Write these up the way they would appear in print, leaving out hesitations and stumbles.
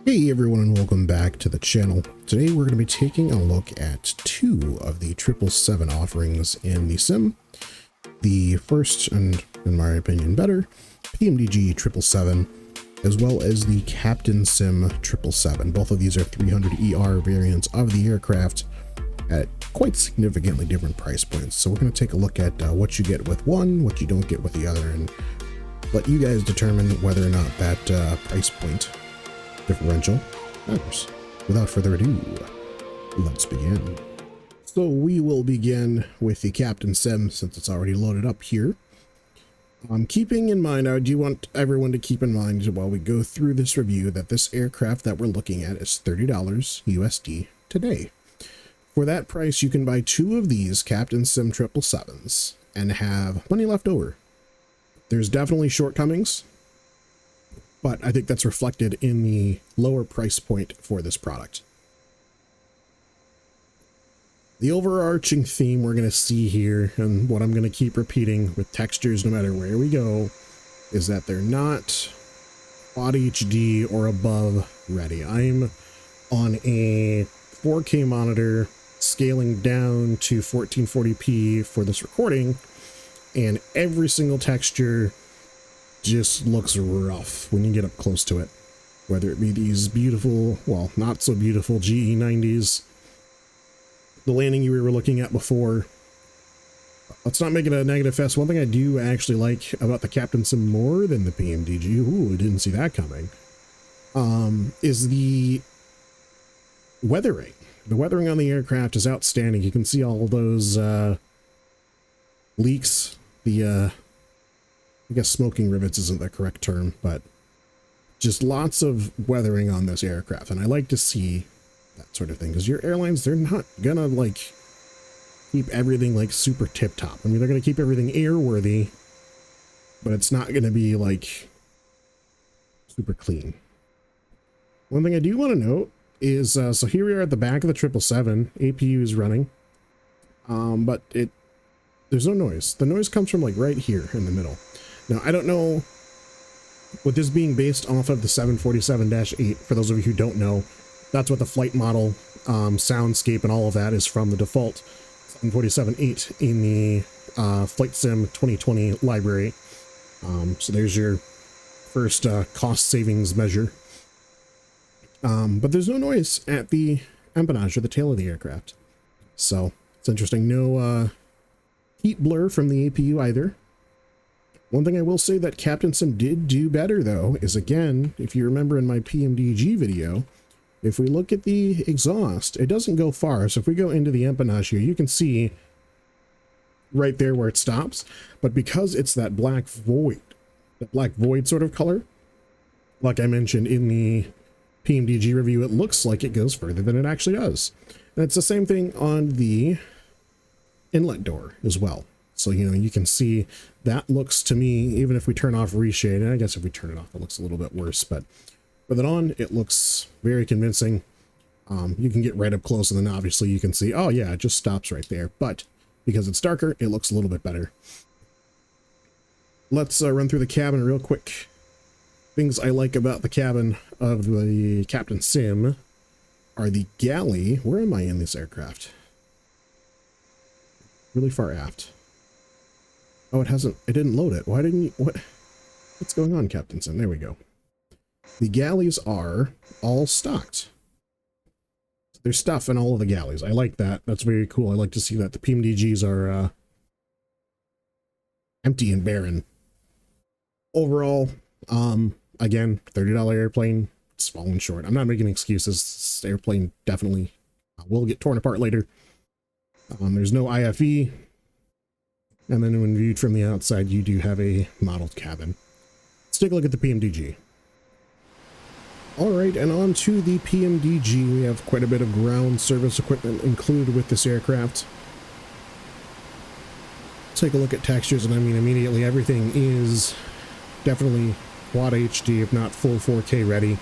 Hey everyone, and welcome back to the channel. Today we're going to be taking a look at two of the 777 offerings in the sim. The first, and in my opinion better, PMDG 777, as well as the Captain Sim 777. Both of these are 300 ER variants of the aircraft at quite significantly different price points. So we're going to take a look at what you get with one, what you don't get with the other, and let you guys determine whether or not that price point differential matters. Without further ado, let's begin. So we will begin with the Captain Sim since it's already loaded up here. Keeping in mind, I do want everyone to keep in mind while we go through this review that this aircraft that we're looking at is $30 USD today. For that price, you can buy two of these Captain Sim 777s and have money left over. There's definitely shortcomings, but I think that's reflected in the lower price point for this product. The overarching theme we're going to see here, and what I'm going to keep repeating with textures no matter where we go, is that they're not Quad HD or above ready. I'm on a 4K monitor scaling down to 1440p for this recording, and every single texture just looks rough when you get up close to it, whether it be these beautiful, well, not so beautiful GE90s, the landing you were looking at before. Let's not make it a negative fest. One thing I do actually like about the Captain Sim more than the PMDG, ooh, didn't see that coming, is the weathering. The weathering on the aircraft is outstanding. You can see all those leaks, I guess smoking rivets isn't the correct term, but just lots of weathering on this aircraft. And I like to see that sort of thing, because your airlines, they're not gonna like keep everything like super tip top. I mean, they're gonna keep everything airworthy, but it's not gonna be like super clean. One thing I do want to note is, so here we are at the back of the 777, APU is running, but there's no noise. The noise comes from like right here in the middle. Now, I don't know, with this being based off of the 747-8, for those of you who don't know, that's what the flight model, soundscape and all of that is from the default 747-8 in the Flight Sim 2020 library. So there's your first cost savings measure. But there's no noise at the empennage or the tail of the aircraft. So it's interesting. No heat blur from the APU either. One thing I will say that Captain Sim did do better, though, is, again, if you remember in my PMDG video, if we look at the exhaust, it doesn't go far. So if we go into the empennage here, you can see right there where it stops. But because it's that black void sort of color, like I mentioned in the PMDG review, it looks like it goes further than it actually does. And it's the same thing on the inlet door as well. So, you know, you can see that looks to me, even if we turn off reshade, and I guess if we turn it off, it looks a little bit worse, but with it on, it looks very convincing. You can get right up close, and then obviously you can see, oh yeah, it just stops right there. But because it's darker, it looks a little bit better. Let's run through the cabin real quick. Things I like about the cabin of the Captain Sim are the galley. Where am I in this aircraft? Really far aft. Oh, it didn't load it. Why didn't you, what's going on, Captain Sim? There we go. The galleys are all stocked. There's stuff in all of the galleys. I like that. That's very cool. I like to see that. The PMDGs are empty and barren. Overall, again, $30 airplane, it's falling short. I'm not making excuses. This airplane definitely will get torn apart later. There's no IFE. And then when viewed from the outside, you do have a modeled cabin. Let's take a look at the PMDG. All right, and on to the PMDG. We have quite a bit of ground service equipment included with this aircraft. Take a look at textures, and I mean immediately everything is definitely Quad HD, if not full 4K ready.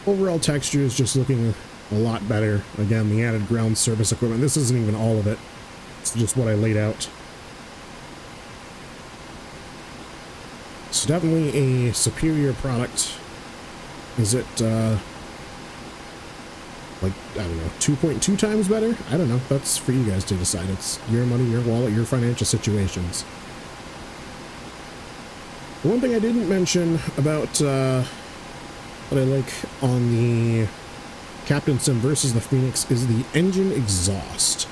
Overall texture is just looking a lot better. Again, the added ground service equipment. This isn't even all of it. It's just what I laid out. It's definitely a superior product. Is it like, I don't know, 2.2 times better? I don't know. That's for you guys to decide. It's your money, your wallet, your financial situations. The one thing I didn't mention about what I like on the Captain Sim versus the Phoenix is the engine exhaust.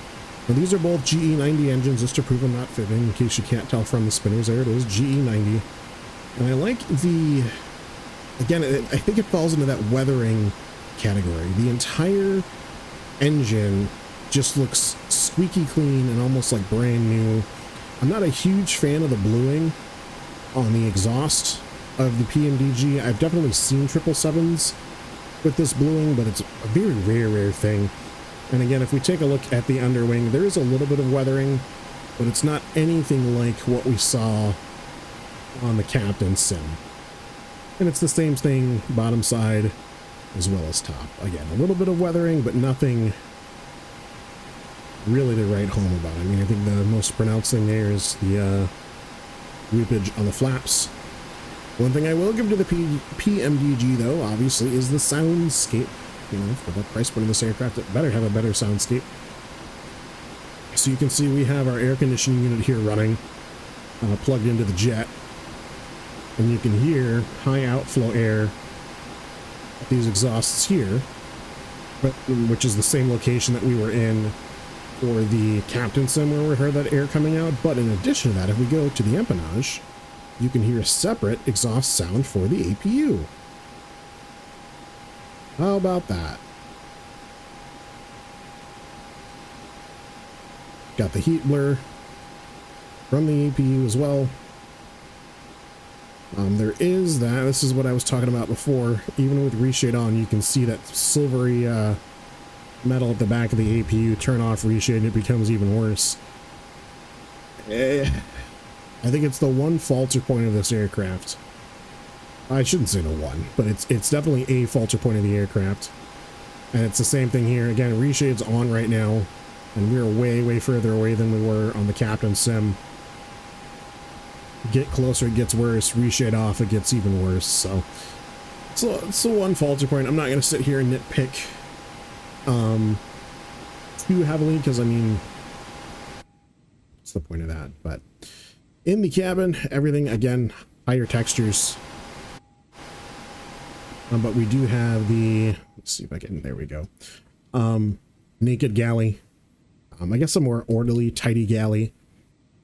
Now, these are both GE90 engines, just to prove I'm not fibbing, in case you can't tell from the spinners. There it is, GE90. And I like the, again, I think it falls into that weathering category. The entire engine just looks squeaky clean and almost like brand new. I'm not a huge fan of the bluing on the exhaust of the PMDG. I've definitely seen 777s with this bluing, but it's a very rare thing. And again, if we take a look at the underwing, there is a little bit of weathering, but it's not anything like what we saw on the Captain Sim. And it's the same thing bottom side as well as top. Again, a little bit of weathering, but nothing really to write home about. I mean, I think the most pronounced thing there is the weepage on the flaps. One thing I will give to the PMDG, though, obviously, is the soundscape. You know, for the price point of this aircraft, it better have a better soundscape. So you can see we have our air conditioning unit here running, plugged into the jet. And you can hear high outflow air at these exhausts here, but which is the same location that we were in for the Captain Sim where we heard that air coming out. But in addition to that, if we go to the empennage, you can hear a separate exhaust sound for the APU. How about that? Got the heat blur from the APU as well. There is that. This is what I was talking about before. Even with reshade on, you can see that silvery metal at the back of the APU. Turn off reshade and it becomes even worse. I think it's the one falter point of this aircraft. I shouldn't say the one, but it's definitely a falter point of the aircraft. And it's the same thing here. Again, reshade's on right now, and we're way further away than we were on the Captain Sim. Get closer, it gets worse. Reshade off, it gets even worse. So it's the one falter point. I'm not going to sit here and nitpick too heavily, because I mean, what's the point of that? But in the cabin, everything, again, higher textures. But we do have the, let's see if I can, there we go. Naked galley. I guess a more orderly, tidy galley.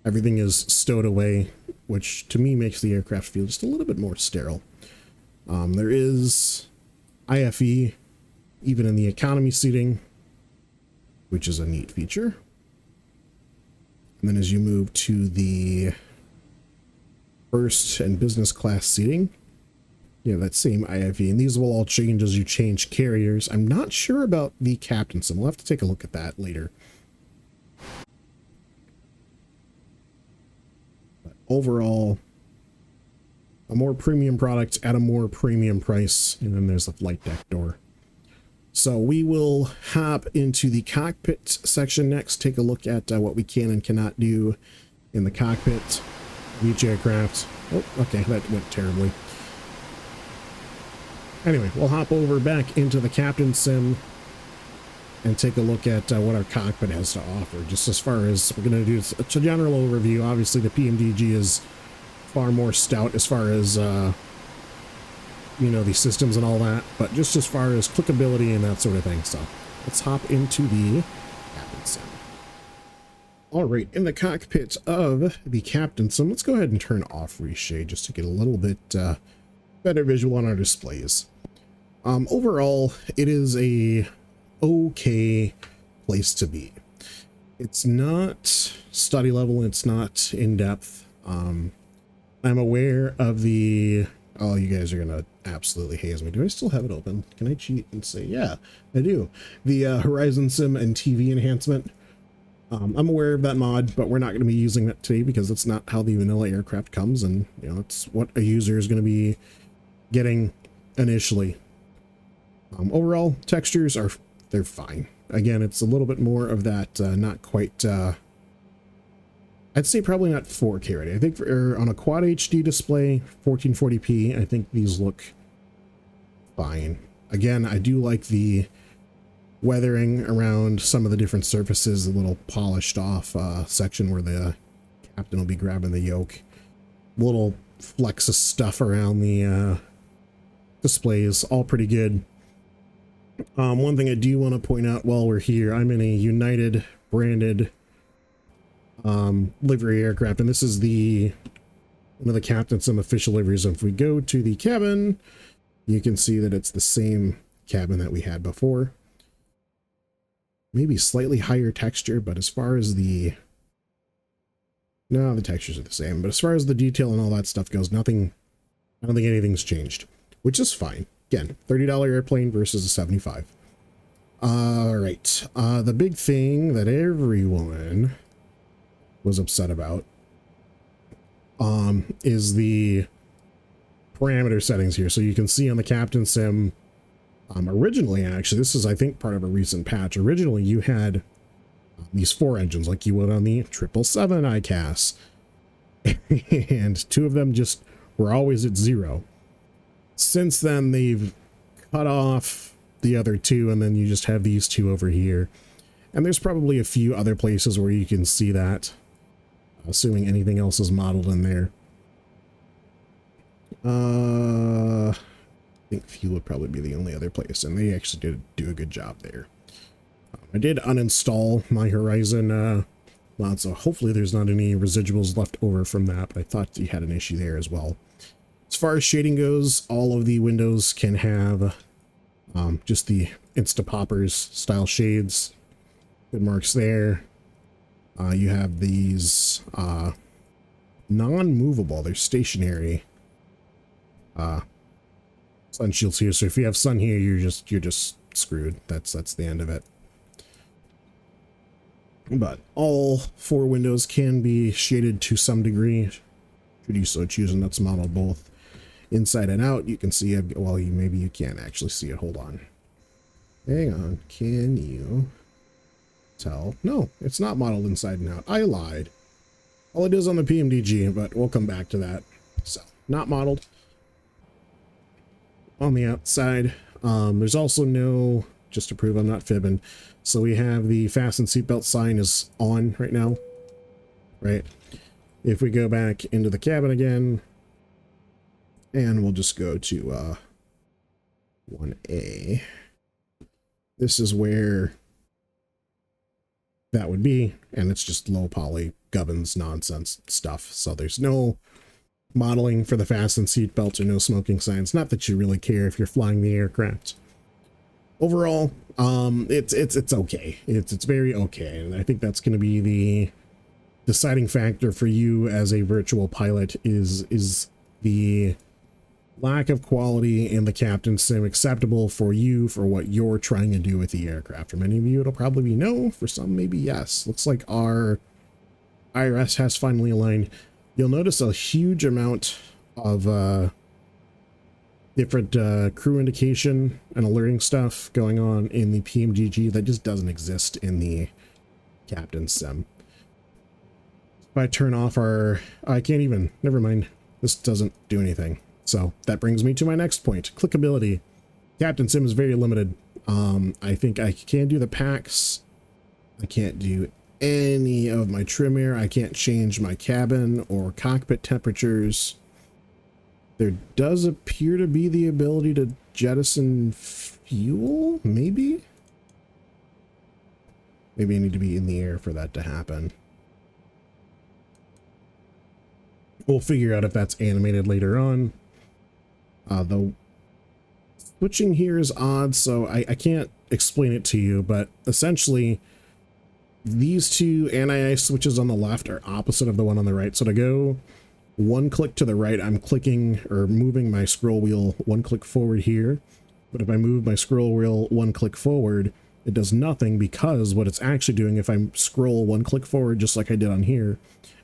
Everything is stowed away, which to me makes the aircraft feel just a little bit more sterile. There is IFE, even in the economy seating, which is a neat feature. And then as you move to the first and business class seating, you have that same IFE, and these will all change as you change carriers. I'm not sure about the Captain Sim. We'll have to take a look at that later. But overall, a more premium product at a more premium price, and then there's the flight deck door. So we will hop into the cockpit section next, take a look at what we can and cannot do in the cockpit of each aircraft. Oh, okay, that went terribly. Anyway, we'll hop over back into the Captain Sim and take a look at what our cockpit has to offer. Just as far as we're going to do a general overview, obviously the PMDG is far more stout as far as, you know, the systems and all that, but just as far as clickability and that sort of thing. So let's hop into the Captain Sim. All right, in the cockpit of the Captain Sim, let's go ahead and turn off reshade just to get a little bit better visual on our displays. Overall, it is a okay place to be. It's not study level, it's not in depth. I'm aware of the, oh, you guys are gonna absolutely haze me. Do I still have it open? Can I cheat and say, yeah, I do. The Horizon Sim and TV enhancement. I'm aware of that mod, but we're not going to be using that today because it's not how the vanilla aircraft comes, and you know, it's what a user is going to be getting initially. Overall, textures are, they're fine. Again, it's a little bit more of that, not quite, I'd say probably not 4K ready. I think for, on a quad HD display, 1440p, I think these look fine. Again, I do like the weathering around some of the different surfaces, a little polished off section where the captain will be grabbing the yoke. Little flecks of stuff around the displays, all pretty good. One thing I do want to point out while we're here, I'm in a United branded livery aircraft, and this is one of the captain's some official liveries. If we go to the cabin, you can see that it's the same cabin that we had before. Maybe slightly higher texture, but as far as the textures are the same, but as far as the detail and all that stuff goes, nothing, I don't think anything's changed, which is fine. Again, $30 airplane versus a 75. All right. The big thing that everyone was upset about is the parameter settings here. So you can see on the Captain Sim, originally, actually, this is, I think, part of a recent patch. Originally, you had these 4 engines like you would on the 777 ICAS, and 2 of them just were always at 0. Since then, they've cut off the other 2, and then you just have these 2 over here. And there's probably a few other places where you can see that, assuming anything else is modeled in there. I think fuel would probably be the only other place, and they actually did do a good job there. I did uninstall my Horizon mod, so hopefully there's not any residuals left over from that, but I thought you had an issue there as well. As far as shading goes, all of the windows can have just the Instapoppers style shades. Good marks there. You have these non-movable, they're stationary sun shields here. So if you have sun here, you're just screwed. That's the end of it. But all 4 windows can be shaded to some degree, should you so choose, and that's modeled both inside and out. You can see it. Well, maybe you can't actually see it. Hold on. Hang on. Can you tell? No, it's not modeled inside and out. I lied. All it is on the PMDG, but we'll come back to that. So, not modeled on the outside. There's also no, just to prove I'm not fibbing, so we have the fasten seatbelt sign is on right now, right? If we go back into the cabin again, and we'll just go to 1A, this is where that would be, and it's just low poly gubbins nonsense stuff. So there's no modeling for the fasten seatbelt or no smoking signs. Not that you really care if you're flying the aircraft. Overall, it's okay. It's very okay, and I think that's going to be the deciding factor for you as a virtual pilot is the lack of quality in the Captain Sim acceptable for you for what you're trying to do with the aircraft. For many of you, it'll probably be no. For some, maybe yes. Looks like our IRS has finally aligned. You'll notice a huge amount of different crew indication and alerting stuff going on in the PMDG that just doesn't exist in the Captain Sim. If I turn off our, I can't even, never mind. This doesn't do anything. So that brings me to my next point. Clickability. Captain Sim is very limited. I think I can do the packs. I can't do any of my trim air. I can't change my cabin or cockpit temperatures. There does appear to be the ability to jettison fuel, maybe? Maybe I need to be in the air for that to happen. We'll figure out if that's animated later on. The switching here is odd, so I can't explain it to you, but essentially these 2 anti-ice switches on the left are opposite of the one on the right. So to go 1 click to the right, I'm clicking or moving my scroll wheel 1 click forward here. But if I move my scroll wheel 1 click forward, it does nothing, because what it's actually doing, if I scroll 1 click forward, just like I did on here,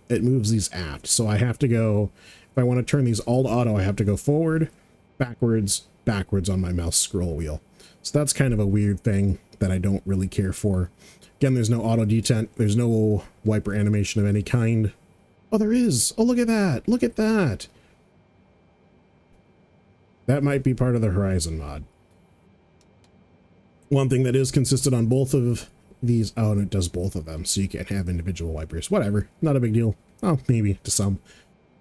it moves these aft. So I have to go, if I want to turn these all to auto, I have to go forward, backwards, backwards on my mouse scroll wheel. So that's kind of a weird thing that I don't really care for. Again, there's no auto detent. There's no wiper animation of any kind. Oh, there is. Oh, look at that. Look at that. That might be part of the Horizon mod. One thing that is consistent on both of these, oh, and it does both of them, so you can't have individual wipers. Whatever, not a big deal. Oh, maybe to some.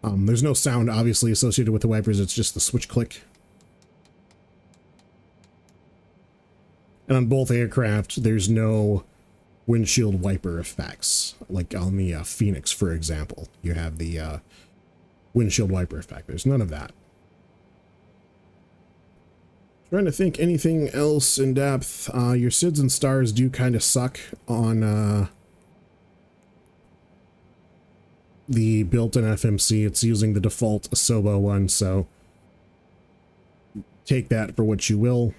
There's no sound obviously associated with the wipers, it's just the switch click. And on both aircraft, there's no windshield wiper effects. Like on the Phoenix, for example, you have the windshield wiper effect. There's none of that. Trying to think anything else in depth. Your SIDS and stars do kind of suck on the built-in FMC. It's using the default Asobo one, so take that for what you will.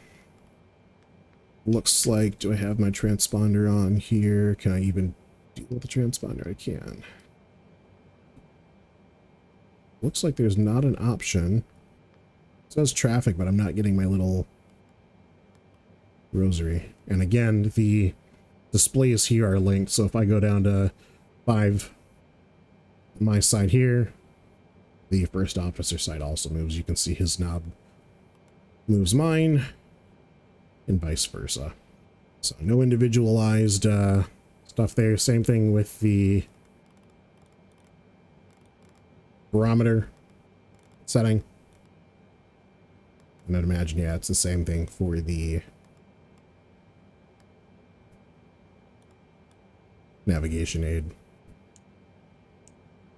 Looks like, do I have my transponder on here? Can I even deal with the transponder? I can. Looks like there's not an option. It says traffic, but I'm not getting my little rosary. And again, the displays here are linked, so if I go down to 5 on my side here, the first officer side also moves. You can see his knob moves mine, and vice versa. So no individualized stuff there. Same thing with the barometer setting. And I'd imagine, yeah, it's the same thing for the navigation aid.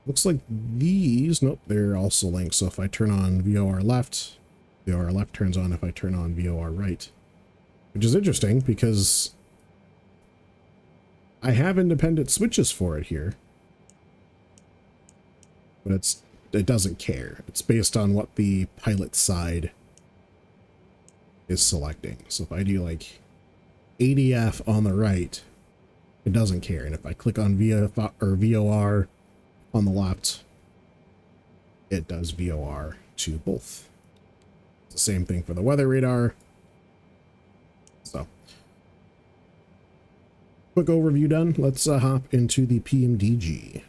Looks like these, nope, they're also linked. So if I turn on VOR left, VOR left turns on if I turn on VOR right. Which is interesting because I have independent switches for it here. But it doesn't care. It's based on what the pilot side is selecting. So if I do like ADF on the right, it doesn't care. And if I click on VOR on the left, it does VOR to both. It's the same thing for the weather radar. So, quick overview done. Let's hop into the PMDG.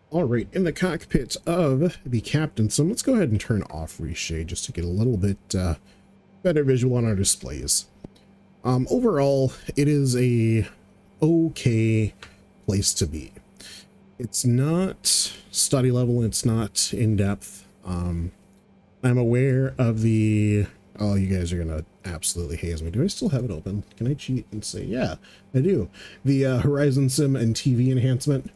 All right, in the cockpit of the captain, so let's go ahead and turn off reshade just to get a little bit better visual on our displays. Overall, it is a okay place to be. It's not study level, it's not in depth. I'm aware of the, oh, you guys are gonna absolutely haze me. Do I still have it open? Can I cheat and say, yeah, I do. The Horizon Sim and TV enhancement.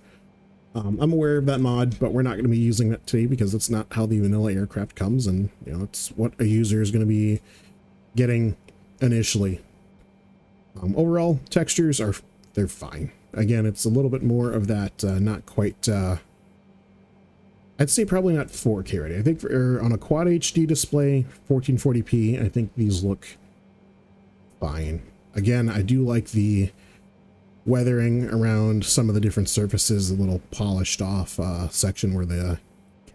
I'm aware of that mod, but we're not going to be using that today because it's not how the vanilla aircraft comes, and you know, it's what a user is going to be getting initially. Overall, textures they're fine. Again, it's a little bit more of that not quite I'd say probably not 4K ready. I think for, on a quad HD display, 1440p, I think these look fine. Again, I do like the weathering around some of the different surfaces, the little polished off section where the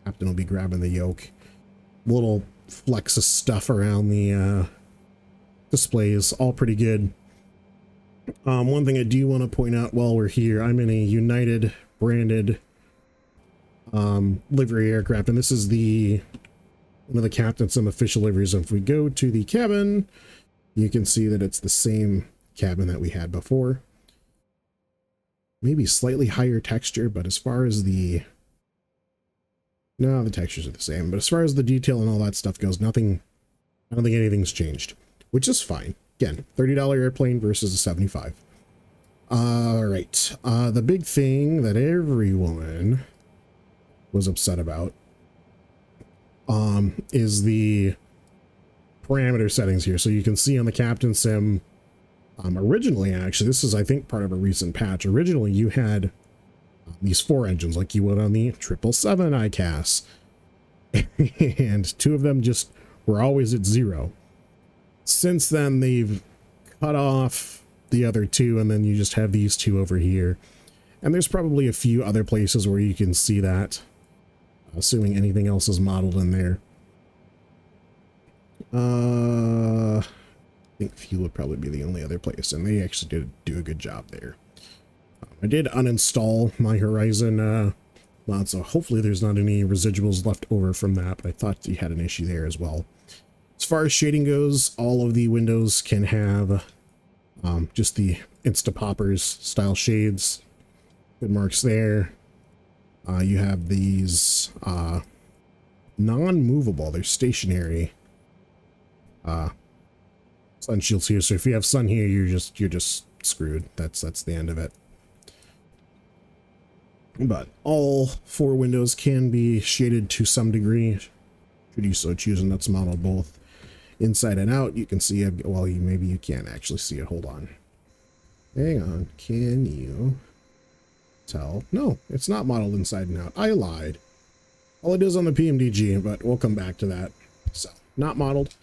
captain will be grabbing the yoke. Little flecks of stuff around the displays, all pretty good. One thing I do want to point out while we're here, I'm in a United branded livery aircraft, and this is one of the captain's some official liveries. And if we go to the cabin, you can see that it's the same cabin that we had before. Maybe slightly higher texture, but as far as the textures are the same, but as far as the detail and all that stuff goes, nothing, I don't think anything's changed, which is fine. Again, $30 airplane versus a 75. All right, the big thing that everyone was upset about is the parameter settings here. So you can see on the Captain Sim, originally, actually, this is, I think, part of a recent patch. Originally, you had these 4 engines like you would on the 777 ICAS, and 2 of them just were always at 0. Since then, they've cut off the other 2, and then you just have these 2 over here. And there's probably a few other places where you can see that, assuming anything else is modeled in there. I think fuel would probably be the only other place, and they actually did do a good job there. I did uninstall my Horizon mod, so hopefully there's not any residuals left over from that, but I thought you had an issue there as well. As far as shading goes, all of the windows can have Just the Instapoppers style shades. Good marks there. You have these non-movable, they're stationary sun shields here. So if you have sun here, you're just screwed. That's the end of it. But all 4 windows can be shaded to some degree, should you so choose, and that's modeled both inside and out. You can see it. Well, maybe you can't actually see it. Hold on. Hang on. Can you tell? No, it's not modeled inside and out. I lied. All it is on the PMDG, but we'll come back to that. So, not modeled.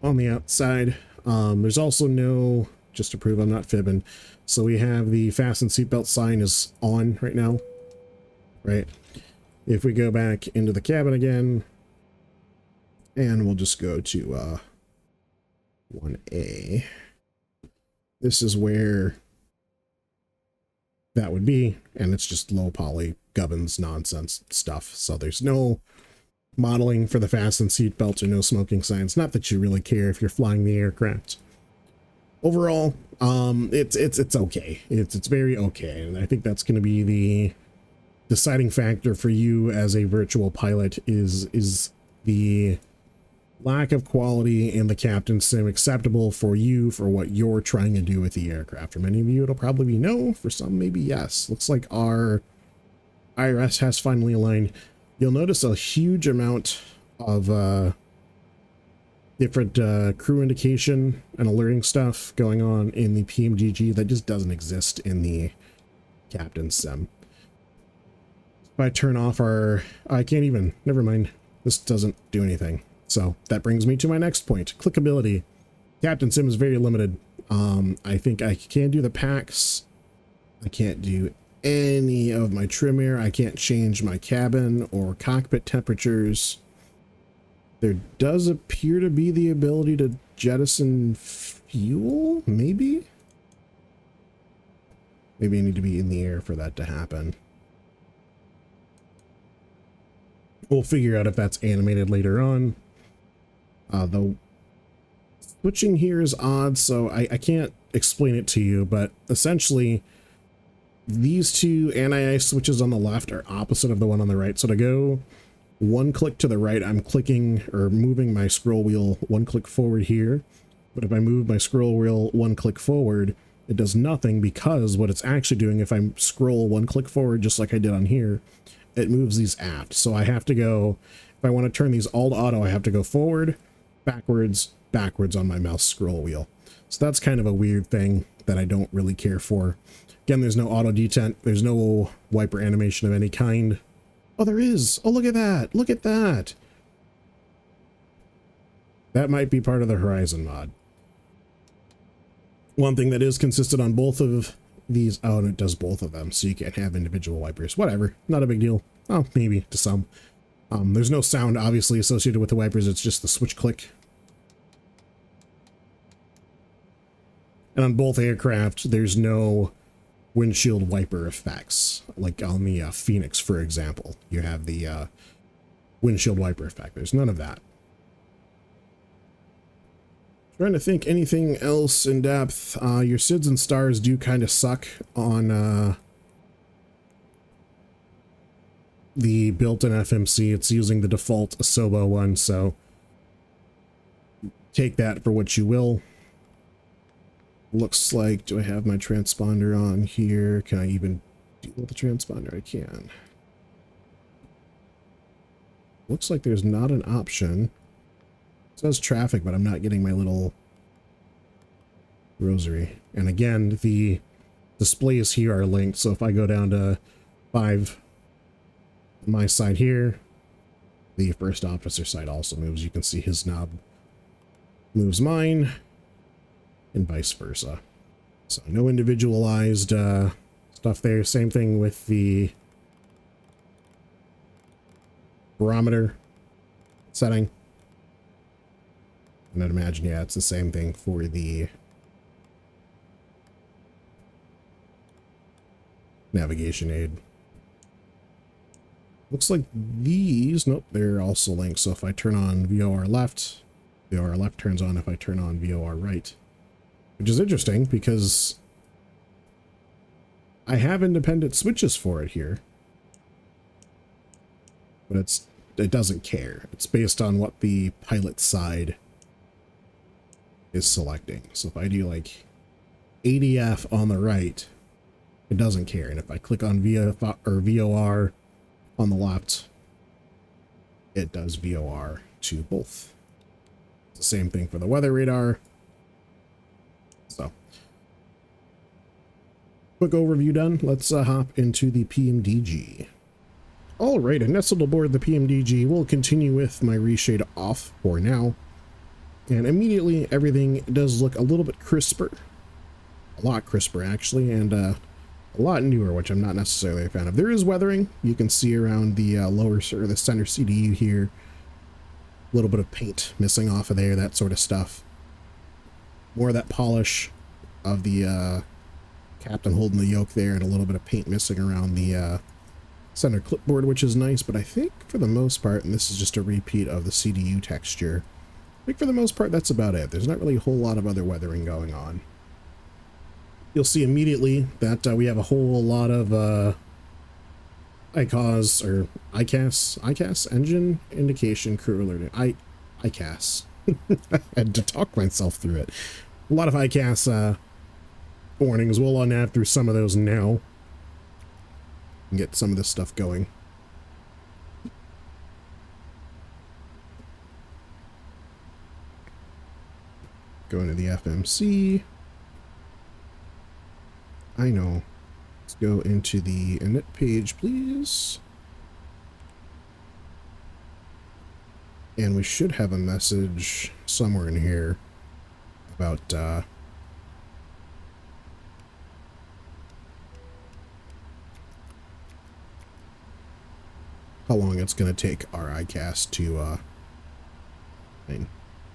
On the outside, there's also no, just to prove I'm not fibbing, so we have the fasten seatbelt sign is on right now, right? If we go back into the cabin again, and we'll just go to 1A, this is where that would be, and it's just low poly gubbins nonsense stuff. So there's no modeling for the fasten seatbelt or no smoking signs. Not that you really care if you're flying the aircraft. Overall, it's okay. It's very okay, and I think that's going to be the deciding factor for you as a virtual pilot is the lack of quality in the captain sim acceptable for you for what you're trying to do with the aircraft. For many of you, it'll probably be no. For some, maybe yes. Looks like our IRS has finally aligned. You'll notice a huge amount of different crew indication and alerting stuff going on in the PMDG that just doesn't exist in the captain sim. If I turn off our, I can't even, never mind. This doesn't do anything. So that brings me to my next point. Clickability. Captain sim is very limited. I think I can do the packs. I can't do any of my trim air. I can't change my cabin or cockpit temperatures. There does appear to be the ability to jettison fuel, maybe? Maybe I need to be in the air for that to happen. We'll figure out if that's animated later on. The switching here is odd, so I can't explain it to you, but essentially these two anti-ice switches on the left are opposite of the one on the right. So to go 1 click to the right, I'm clicking or moving my scroll wheel 1 click forward here. But if I move my scroll wheel 1 click forward, it does nothing, because what it's actually doing, if I scroll 1 click forward, just like I did on here, it moves these aft. So I have to go, if I want to turn these all to auto, I have to go forward, backwards, backwards on my mouse scroll wheel. So that's kind of a weird thing that I don't really care for. Again, there's no auto detent. There's no wiper animation of any kind. Oh, there is. Oh, look at that. Look at that. That might be part of the Horizon mod. One thing that is consistent on both of these, oh, and it does both of them, so you can't have individual wipers. Whatever. Not a big deal. Oh, maybe to some. There's no sound obviously associated with the wipers. It's just the switch click. And on both aircraft, there's no windshield wiper effects. Like on the Phoenix, for example, you have the windshield wiper effect. There's none of that. Trying to think anything else in depth. Your SIDS and stars do kind of suck on the built-in FMC. It's using the default Asobo one, so take that for what you will. Looks like, do I have my transponder on here? Can I even deal with the transponder? I can. Looks like there's not an option. It says traffic, but I'm not getting my little rosary. And again, the displays here are linked, so if I go down to 5 on my side here, the first officer side also moves. You can see his knob moves mine, and vice versa. So no individualized stuff there. Same thing with the barometer setting. And I'd imagine, yeah, it's the same thing for the navigation aid. Looks like these, nope, they're also linked. So if I turn on VOR left turns on if I turn on VOR right. which is interesting because I have independent switches for it here, but it doesn't care. It's based on what the pilot side is selecting. So if I do like ADF on the right, it doesn't care. And if I click on VF or VOR on the left, it does VOR to both. It's the same thing for the weather radar. So, quick overview done. Let's hop into the PMDG. All right, and nestled aboard the PMDG, we'll continue with my reshade off for now. And immediately everything does look a little bit crisper. A lot crisper, actually, and a lot newer, which I'm not necessarily a fan of. There is weathering. You can see around the lower or the center CDU here. A little bit of paint missing off of there, that sort of stuff. More of that polish of the captain holding the yoke there, and a little bit of paint missing around the center clipboard, which is nice. But I think for the most part, and this is just a repeat of the CDU texture, I think for the most part that's about it. There's not really a whole lot of other weathering going on. You'll see immediately that we have a whole lot of ICAS engine indication crew alert. ICAS. I had to talk myself through it. A lot of ICAS warnings. We'll nav through some of those now and get some of this stuff going. Going to the FMC. I know. Let's go into the init page, please. And we should have a message somewhere in here about how long it's going to take our ICAS to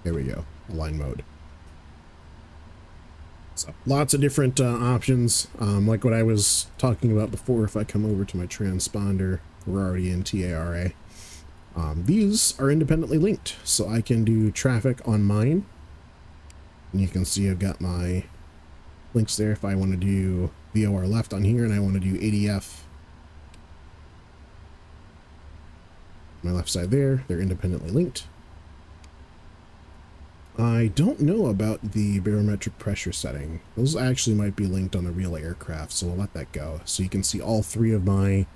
there we go, align mode. So lots of different options, like what I was talking about before. If I come over to my transponder, we're already in TARA. These are independently linked, so I can do traffic on mine. And you can see I've got my links there. If I want to do VOR left on here and I want to do ADF, my left side there, they're independently linked. I don't know about the barometric pressure setting. Those actually might be linked on the real aircraft, so we'll let that go. So you can see all three of my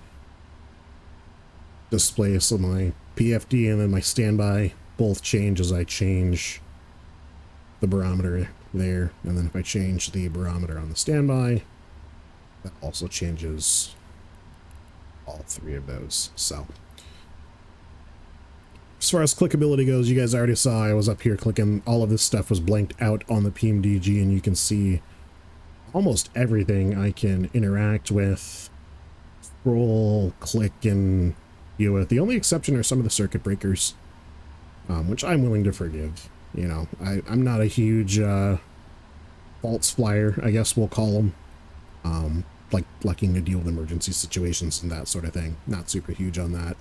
displays, so my PFD and then my standby both change as I change the barometer there. And then if I change the barometer on the standby, that also changes all three of those. So as far as clickability goes, you guys already saw I was up here clicking. All of this stuff was blanked out on the PMDG, and you can see almost everything I can interact with, scroll, click, and deal with. The only exception are some of the circuit breakers, which I'm willing to forgive. You know, I'm not a huge faults flyer, I guess we'll call them. Like liking to deal with emergency situations and that sort of thing. Not super huge on that.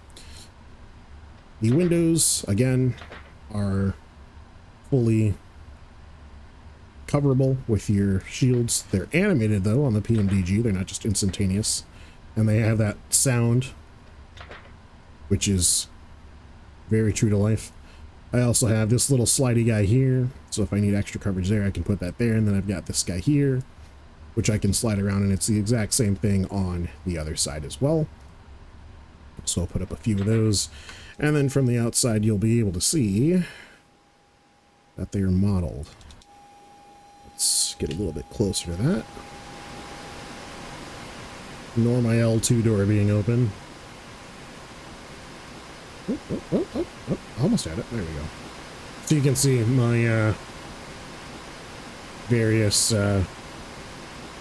The windows, again, are fully coverable with your shields. They're animated, though, on the PMDG. They're not just instantaneous. And they have that sound, which is very true to life. I also have this little slidey guy here. So if I need extra coverage there, I can put that there. And then I've got this guy here, which I can slide around. And it's the exact same thing on the other side as well. So I'll put up a few of those. And then from the outside, you'll be able to see that they are modeled. Let's get a little bit closer to that. Ignore my L2 door being open. Oh, almost had it. There we go. So you can see my various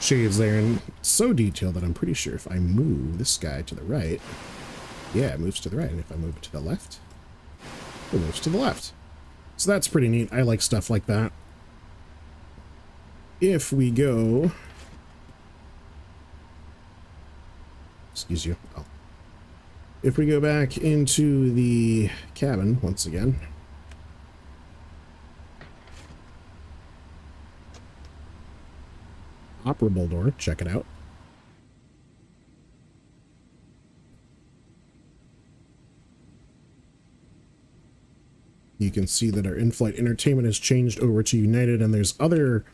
shades there, and so detailed that I'm pretty sure if I move this guy to the right, yeah, it moves to the right, and if I move it to the left, it moves to the left. So that's pretty neat. I like stuff like that. If we go, excuse you, oh. If we go back into the cabin once again, operable door. Check it out. You can see that our in-flight entertainment has changed over to United, and there's other,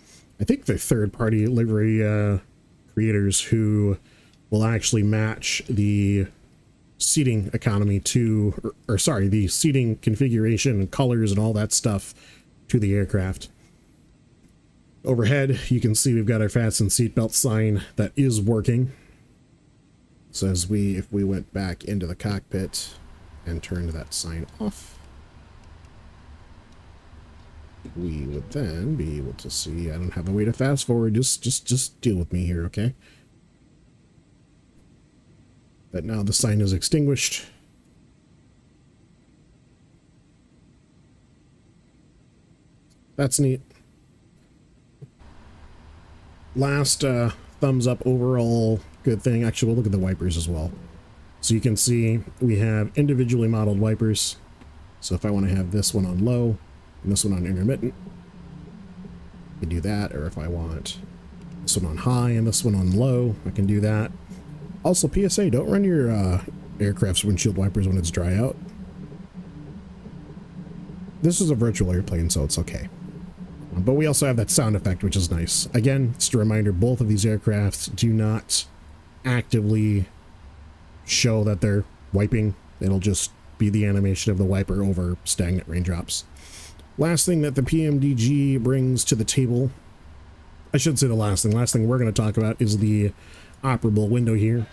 I think they're third-party livery creators who will actually match the seating economy to, or sorry, the seating configuration and colors and all that stuff to the aircraft. Overhead, you can see we've got our fasten seatbelt sign that is working. So if we went back into the cockpit and turned that sign off, we would then be able to see. I don't have a way to fast forward. Just deal with me here, okay? But now the sign is extinguished. That's neat. Last thumbs up overall good thing. Actually, we'll look at the wipers as well. So you can see we have individually modeled wipers. So if I want to have this one on low and this one on intermittent, I can do that. Or if I want this one on high and this one on low, I can do that. Also, PSA, don't run your aircraft's windshield wipers when it's dry out. This is a virtual airplane, so it's okay. But we also have that sound effect, which is nice. Again, just a reminder, both of these aircrafts do not actively show that they're wiping. It'll just be the animation of the wiper over stagnant raindrops. Last thing that the PMDG brings to the table, I should say the last thing we're going to talk about is the operable window here.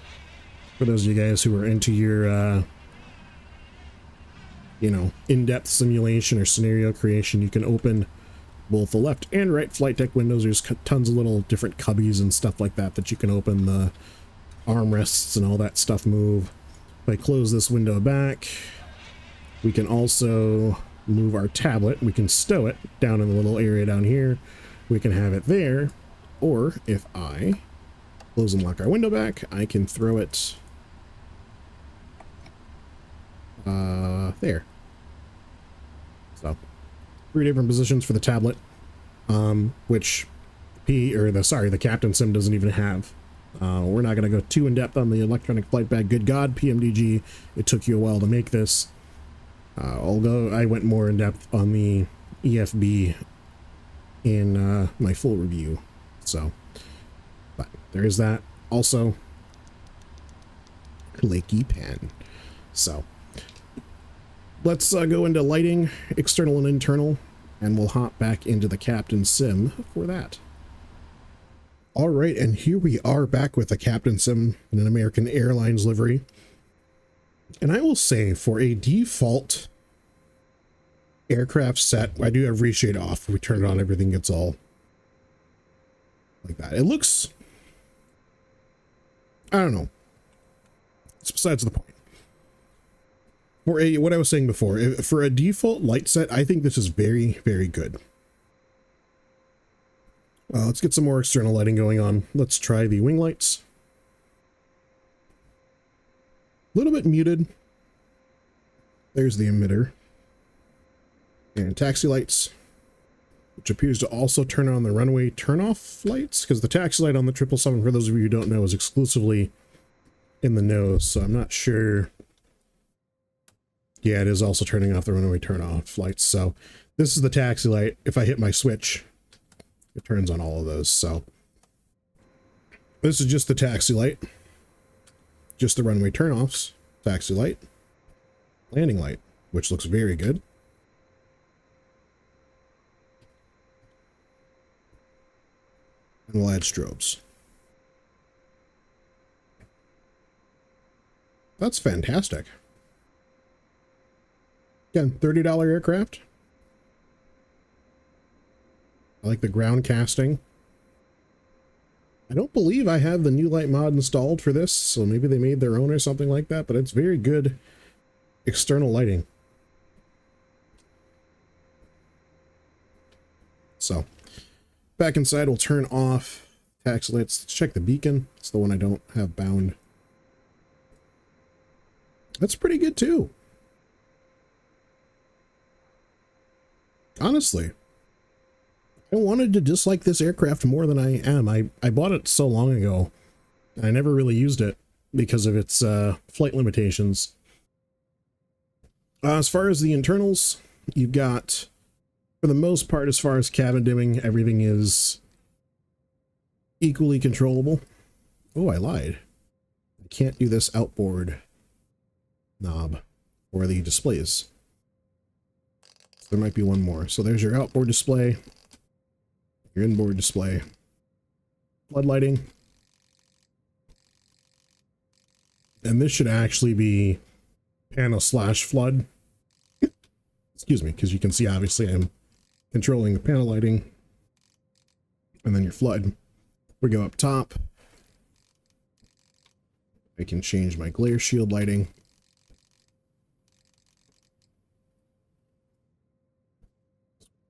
For those of you guys who are into your, you know, in-depth simulation or scenario creation, you can open both the left and right flight deck windows. There's tons of little different cubbies and stuff like that that you can open. The armrests and all that stuff move. If I close this window back, we can also move our tablet. We can stow it down in the little area down here. We can have it there. Or if I close and lock our window back, I can throw it there. So 3 different positions for the tablet, which the Captain Sim doesn't even have. We're not going to go too in depth on the electronic flight bag. Good God, PMDG, it took you a while to make this. Although I went more in depth on the EFB in my full review. So, but there is that. Also, clicky pen. So, let's go into lighting, external and internal, and we'll hop back into the Captain Sim for that. All right, and here we are back with the Captain Sim in an American Airlines livery. And I will say, for a default aircraft set, I do have reshade off. We turn it on, everything gets all like that. It looks, I don't know. It's besides the point. For what I was saying before, for a default light set, I think this is very, very good. Let's get some more external lighting going on. Let's try the wing lights. A little bit muted. There's the emitter. And taxi lights, which appears to also turn on the runway turn-off lights, because the taxi light on the 777, for those of you who don't know, is exclusively in the nose, so I'm not sure. Yeah, it is also turning off the runway turn-off lights. So this is the taxi light. If I hit my switch, it turns on all of those. So this is just the taxi light, just the runway turn-offs, taxi light, landing light, which looks very good. And we'll add strobes. That's fantastic. Again, $30 aircraft. I like the ground casting. I don't believe I have the new light mod installed for this, so maybe they made their own or something like that, but it's very good external lighting. So, back inside, we'll turn off taxi lights. Let's check the beacon. It's the one I don't have bound. That's pretty good too. I wanted to dislike this aircraft more than I am. I bought it so long ago. I never really used it because of its flight limitations. As far as the internals, you've got, for the most part, as far as cabin dimming, everything is equally controllable. Oh, I lied. I can't do this outboard knob for the displays. There might be one more. So there's your outboard display, your inboard display, flood lighting. And this should actually be panel slash flood. Excuse me, because you can see obviously I'm controlling the panel lighting. And then your flood. We go up top. I can change my glare shield lighting.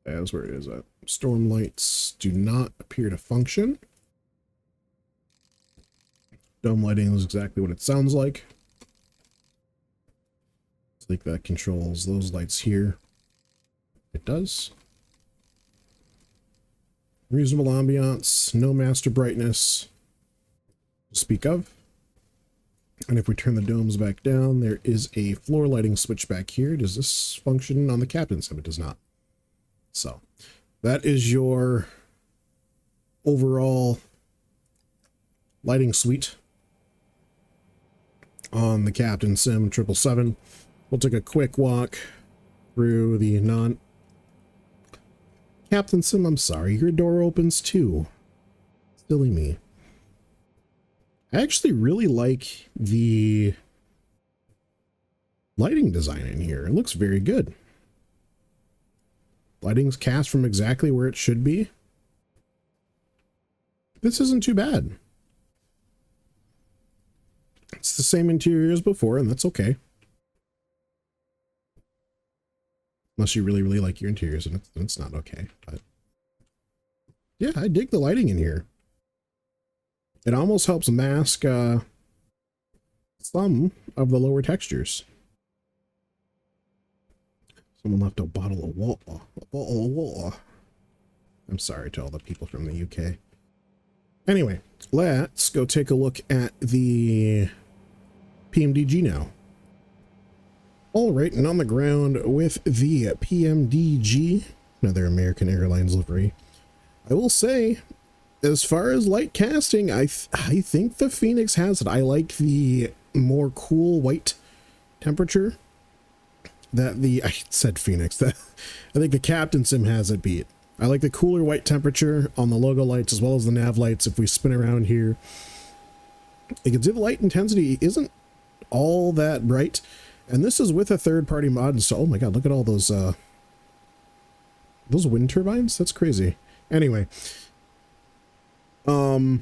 As where is that? Storm lights do not appear to function. Dome lighting is exactly what it sounds like. It's like that controls those lights here. It does. Reasonable ambiance, no master brightness to speak of. And if we turn the domes back down, there is a floor lighting switch back here. Does this function on the captain sim? It does not. So that is your overall lighting suite on the Captain Sim 777. We'll take a quick walk through the Captain Sim, I'm sorry, your door opens too. Silly me. I actually really like the lighting design in here. It looks very good. Lighting's cast from exactly where it should be. This isn't too bad. It's the same interior as before, and that's okay. Unless you really, really like your interiors, and it's not okay. But yeah, I dig the lighting in here. It almost helps mask some of the lower textures. Someone left a bottle of water. I'm sorry to all the people from the UK. Anyway, let's go take a look at the PMDG now. All right, and on the ground with the PMDG, another American Airlines livery. I will say, as far as light casting, I think the Phoenix has it. I like the more cool white temperature that I said Phoenix, that I think the Captain Sim has it beat. I like the cooler white temperature on the logo lights as well as the nav lights. If we spin around here, you can see the light intensity isn't all that bright. And this is with a third-party mod. So, oh my god, look at all those wind turbines. That's crazy. Anyway, overall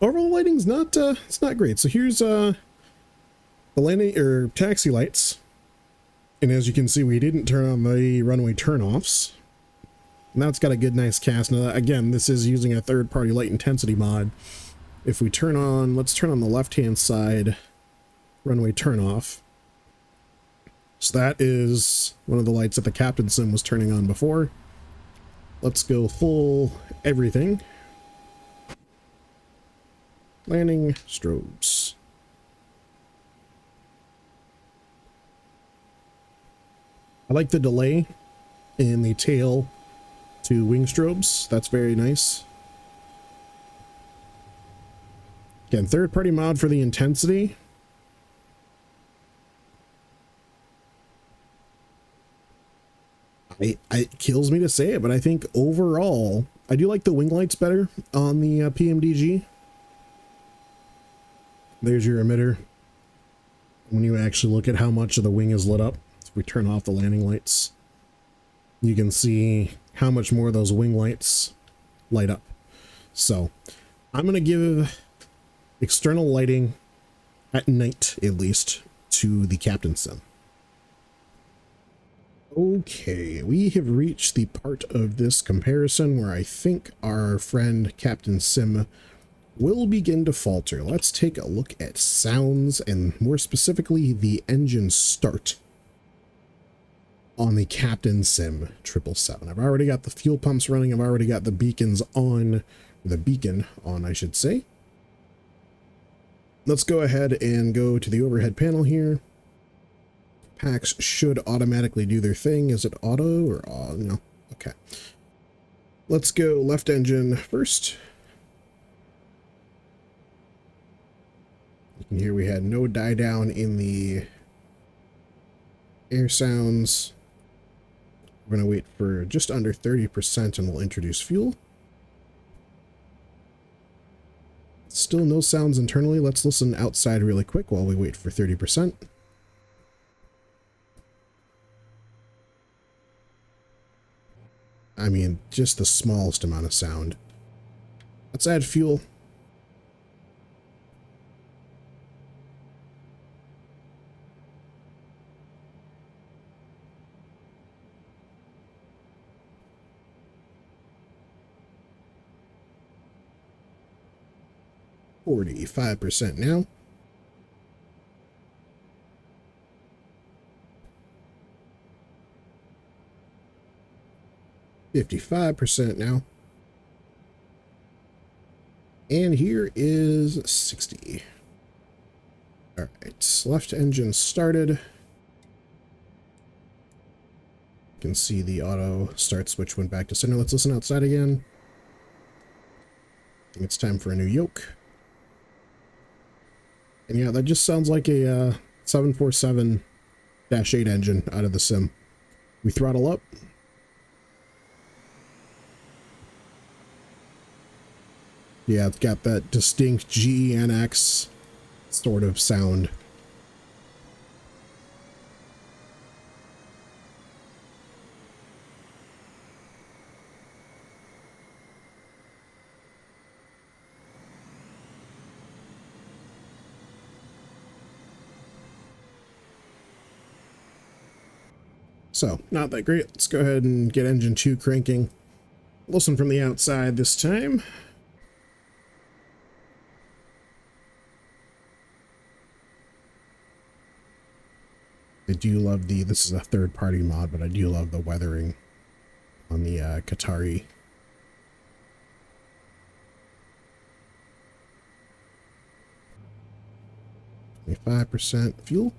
lighting's not it's not great. So here's the landing or taxi lights, and as you can see, we didn't turn on the runway turnoffs. Now it's got a good, nice cast. Now, again, this is using a third-party light intensity mod. If we turn on, let's turn on the left-hand side runway turnoff. So that is one of the lights that the Captain Sim was turning on before. Let's go full everything. Landing strobes. I like the delay in the tail to wing strobes. That's very nice. Again, third-party mod for the intensity. It kills me to say it, but I think overall, I do like the wing lights better on the PMDG. There's your emitter. When you actually look at how much of the wing is lit up, if we turn off the landing lights, you can see how much more of those wing lights light up. So I'm going to give external lighting at night, at least, to the Captain Sim. Okay, we have reached the part of this comparison where I think our friend Captain Sim will begin to falter. Let's take a look at sounds and more specifically the engine start. on the Captain Sim 777. I've already got the fuel pumps running. I've already got the beacons on, the beacon on, I should say. Let's go ahead and go to the overhead panel here. Packs should automatically do their thing. Is it auto or no? Okay. Let's go left engine first. You can hear we had no die down in the air sounds. We're going to wait for just under 30% and we'll introduce fuel. Still no sounds internally. Let's listen outside really quick while we wait for 30%. I mean, just the smallest amount of sound. Let's add fuel. $45% now. $55% now. And here is 60. All right, left engine started. You can see the auto start switch went back to center. Let's listen outside again. I think it's time for a new yoke. And yeah, that just sounds like a 747-8 engine out of the sim. We throttle up. Yeah, it's got that distinct GENX sort of sound. So, not that great. Let's go ahead and get engine 2 cranking. Listen from the outside this time. I do love this is a third-party mod, but I do love the weathering on the Qatari. $5% fuel.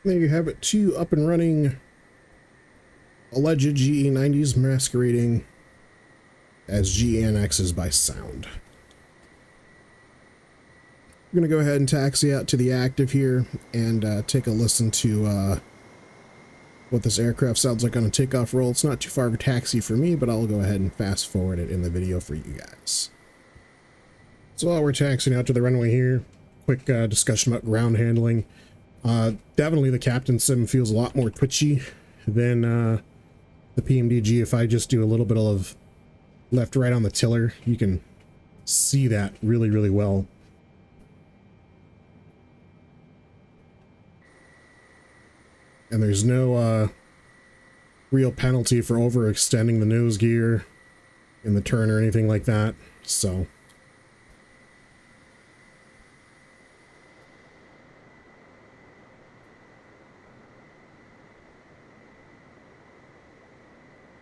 There you have it, 2 up and running alleged GE90s masquerading as GENXs by sound. We're going to go ahead and taxi out to the active here and take a listen to what this aircraft sounds like on a takeoff roll. It's not too far of a taxi for me, but I'll go ahead and fast forward it in the video for you guys. So while we're taxiing out to the runway here, quick discussion about ground handling. Definitely the Captain Sim feels a lot more twitchy than the PMDG. If I just do a little bit of left right on the tiller, you can see that really well. And there's no real penalty for overextending the nose gear in the turn or anything like that, so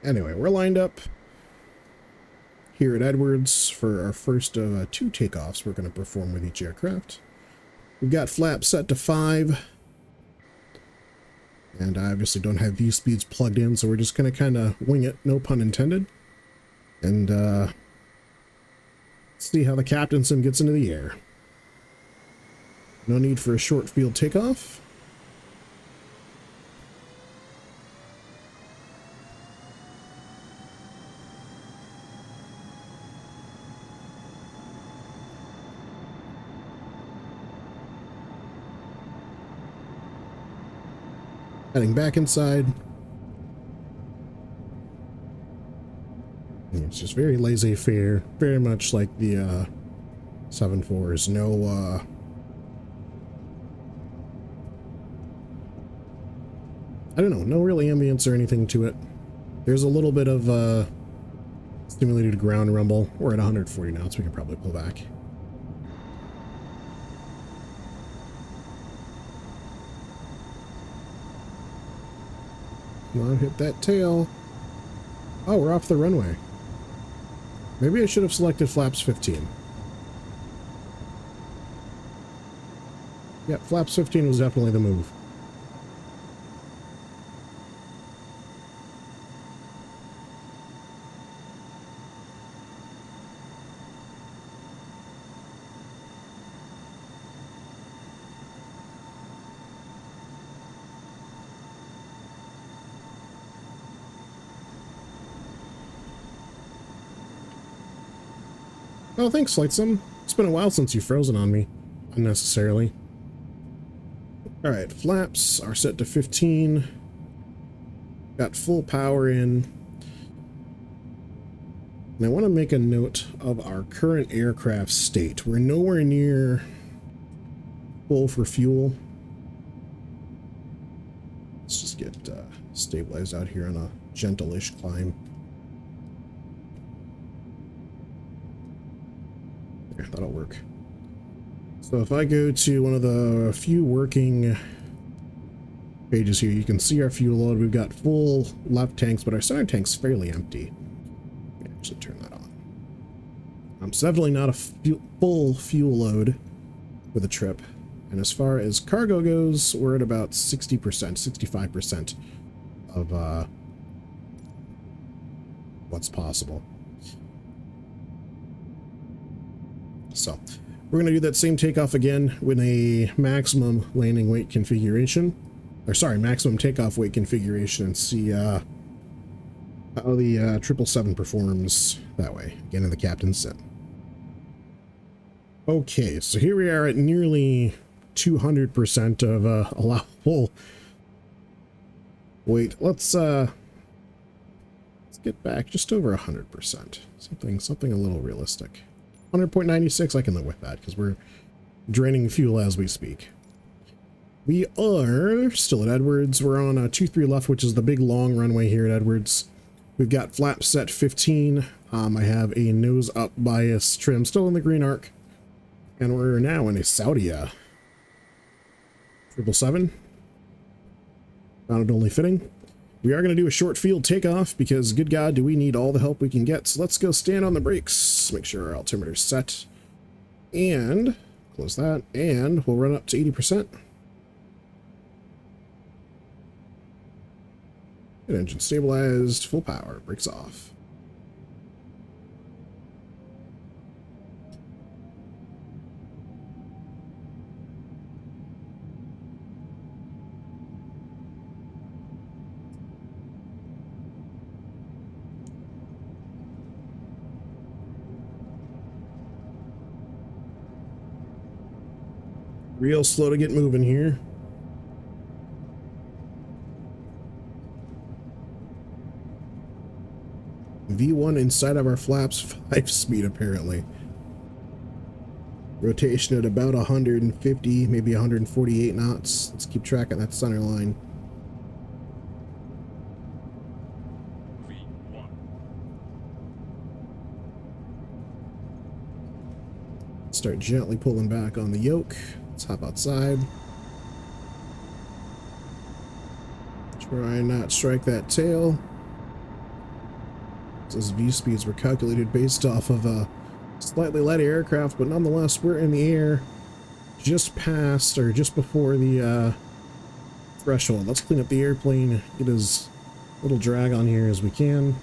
anyway, we're lined up here at Edwards for our first of 2 takeoffs we're going to perform with each aircraft. We've got flaps set to 5, and I obviously don't have view speeds plugged in, so we're just going to kind of wing it, no pun intended, and see how the Captain Sim gets into the air. No need for a short field takeoff. Heading back inside. It's just very laissez-faire, very much like the 7.4s. No, I don't know, no real ambience or anything to it. There's a little bit of stimulated ground rumble. We're at 140 now, so we can probably pull back. Come on, hit that tail. Oh, we're off the runway. Maybe I should have selected flaps 15. Yeah, flaps 15 was definitely the move. Oh, thanks, Lightsome. It's been a while since you've frozen on me. Unnecessarily. Alright, flaps are set to 15. Got full power in. And I want to make a note of our current aircraft state. We're nowhere near full for fuel. Let's just get stabilized out here on a gentle-ish climb. There, that'll work. So if I go to one of the few working pages here, you can see our fuel load. We've got full left tanks, but our center tank's fairly empty. Actually turn that on. So definitely not a full fuel load for the trip. And as far as cargo goes, we're at about 60%, 65% of what's possible. So we're going to do that same takeoff again with a maximum landing weight configuration, or sorry, maximum takeoff weight configuration, and see how the 777 performs that way, again in the captain's sim. Okay, so here we are at nearly 200% of allowable weight. Let's get back just over 100%. Something a little realistic. 100.96, I can live with that because we're draining fuel as we speak. We are still at Edwards. We're on a 23 left, which is the big long runway here at Edwards. We've got flaps set 15. I have a nose up bias trim still in the green arc. And we're now in a Saudi 777. Found it only fitting. We are going to do a short field takeoff because, good God, do we need all the help we can get. So let's go stand on the brakes, make sure our altimeter's set, and close that, and we'll run up to 80%. Good, engine stabilized, full power, brakes off. Real slow to get moving here. V1 inside of our flaps, 5 speed apparently. Rotation at about 150, maybe 148 knots. Let's keep track of that center line. Start gently pulling back on the yoke. Let's hop outside. Try and not strike that tail. Those V speeds were calculated based off of a slightly lighter aircraft, but nonetheless, we're in the air just past or just before the threshold. Let's clean up the airplane, get as little drag on here as we can.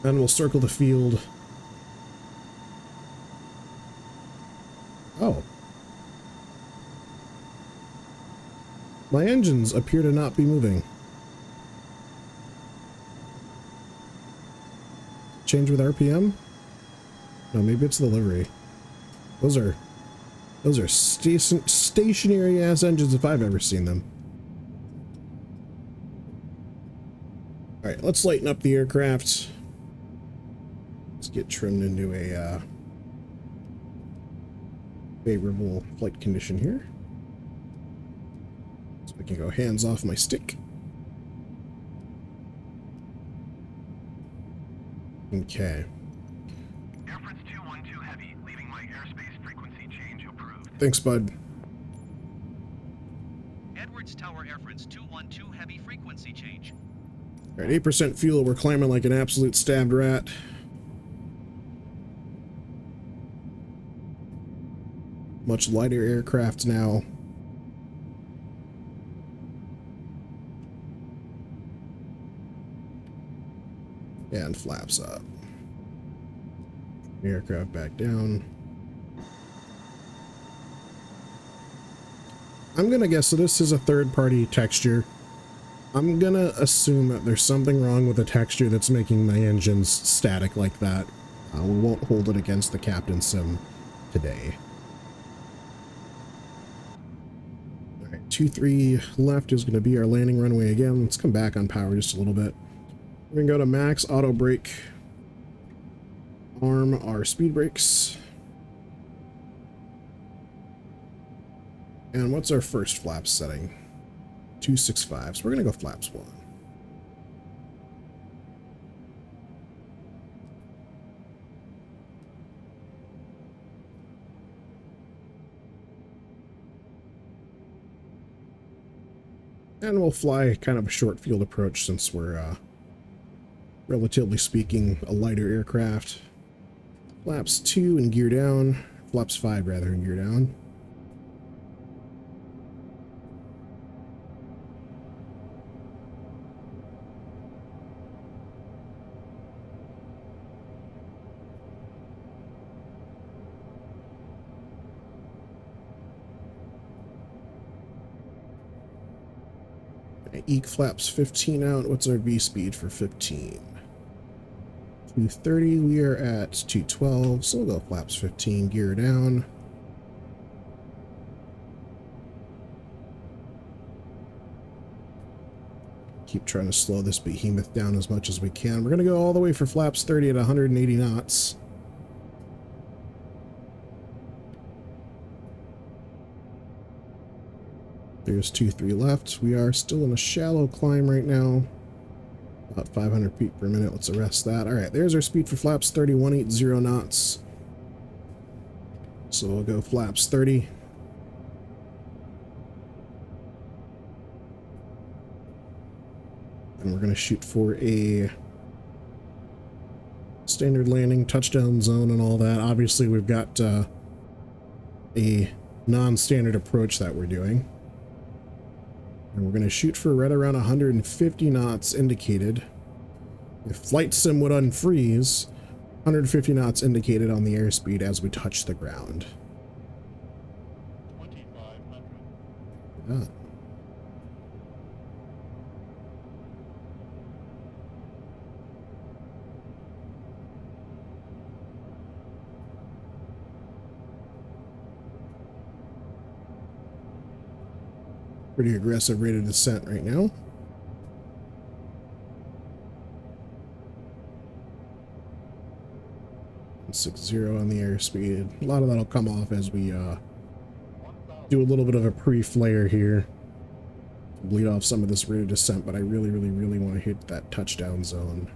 Then we'll circle the field. Oh. My engines appear to not be moving. Change with RPM? No, maybe it's the livery. Those are Those are stationary ass engines if I've ever seen them. All right, let's lighten up the aircraft. Let's get trimmed into a favorable flight condition here. So I can go hands off my stick. Okay. Airfreight 212 Heavy, leaving my airspace frequency change approved. Thanks, bud. Edwards Tower Airfreight 212 Heavy frequency change. All right, 8% fuel. We're climbing like an absolute stabbed rat. Much lighter aircraft now. And flaps up. Aircraft back down. I'm gonna guess so this is a third-party texture. I'm gonna assume that there's something wrong with the texture that's making my engines static like that. We won't hold it against the Captain Sim today. Alright, 2-3 left is gonna be our landing runway again. Let's come back on power just a little bit. We're gonna go to max auto brake. Arm our speed brakes. And what's our first flaps setting? 265. So we're gonna go flaps 1. And we'll fly kind of a short field approach since we're relatively speaking a lighter aircraft. Flaps 2 and gear down. Flaps 5 rather and gear down. Eke flaps 15 out. What's our V speed for 15? 230. We are at 212, so we'll go flaps 15, gear down. Keep trying to slow this behemoth down as much as we can. We're going to go all the way for flaps 30 at 180 knots. There's 2-3 left. We are still in a shallow climb right now. About 500 feet per minute. Let's arrest that. All right, there's our speed for flaps 30, 180 knots. So we'll go flaps 30. And we're going to shoot for a standard landing, touchdown zone and all that. Obviously, we've got a non-standard approach that we're doing. And we're going to shoot for right around 150 knots indicated. If Flight Sim would unfreeze, 150 knots indicated on the airspeed as we touch the ground. 2500. Yeah. Pretty aggressive rate of descent right now. And 60 on the airspeed. A lot of that'll come off as we do a little bit of a pre-flare here. Bleed off some of this rate of descent, but I really want to hit that touchdown zone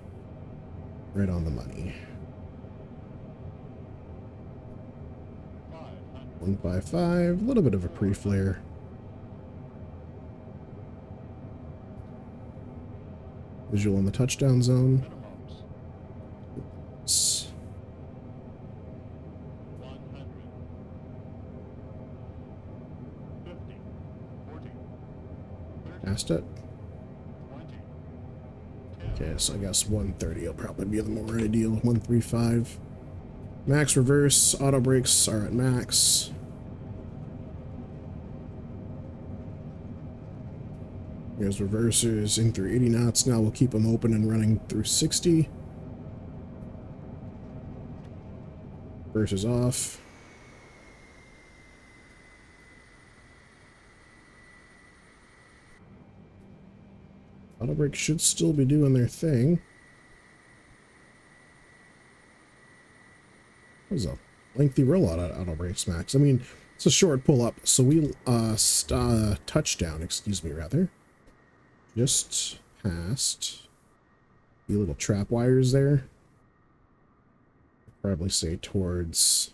right on the money. 155, a little bit of a pre-flare. Visual on the touchdown zone. S 100. 50. 40. 30. Past it. 20. 10. Okay, so I guess 130 will probably be the more ideal. 135. Max reverse. Auto brakes are at max. Here's reversers in through 80 knots. Now we'll keep them open and running through 60. Reversers off. Auto brake should still be doing their thing. That was a lengthy rollout at auto brakes, Max. I mean, it's a short pull up, so we touchdown, excuse me, rather. Just past the little trap wires there. I'd probably say towards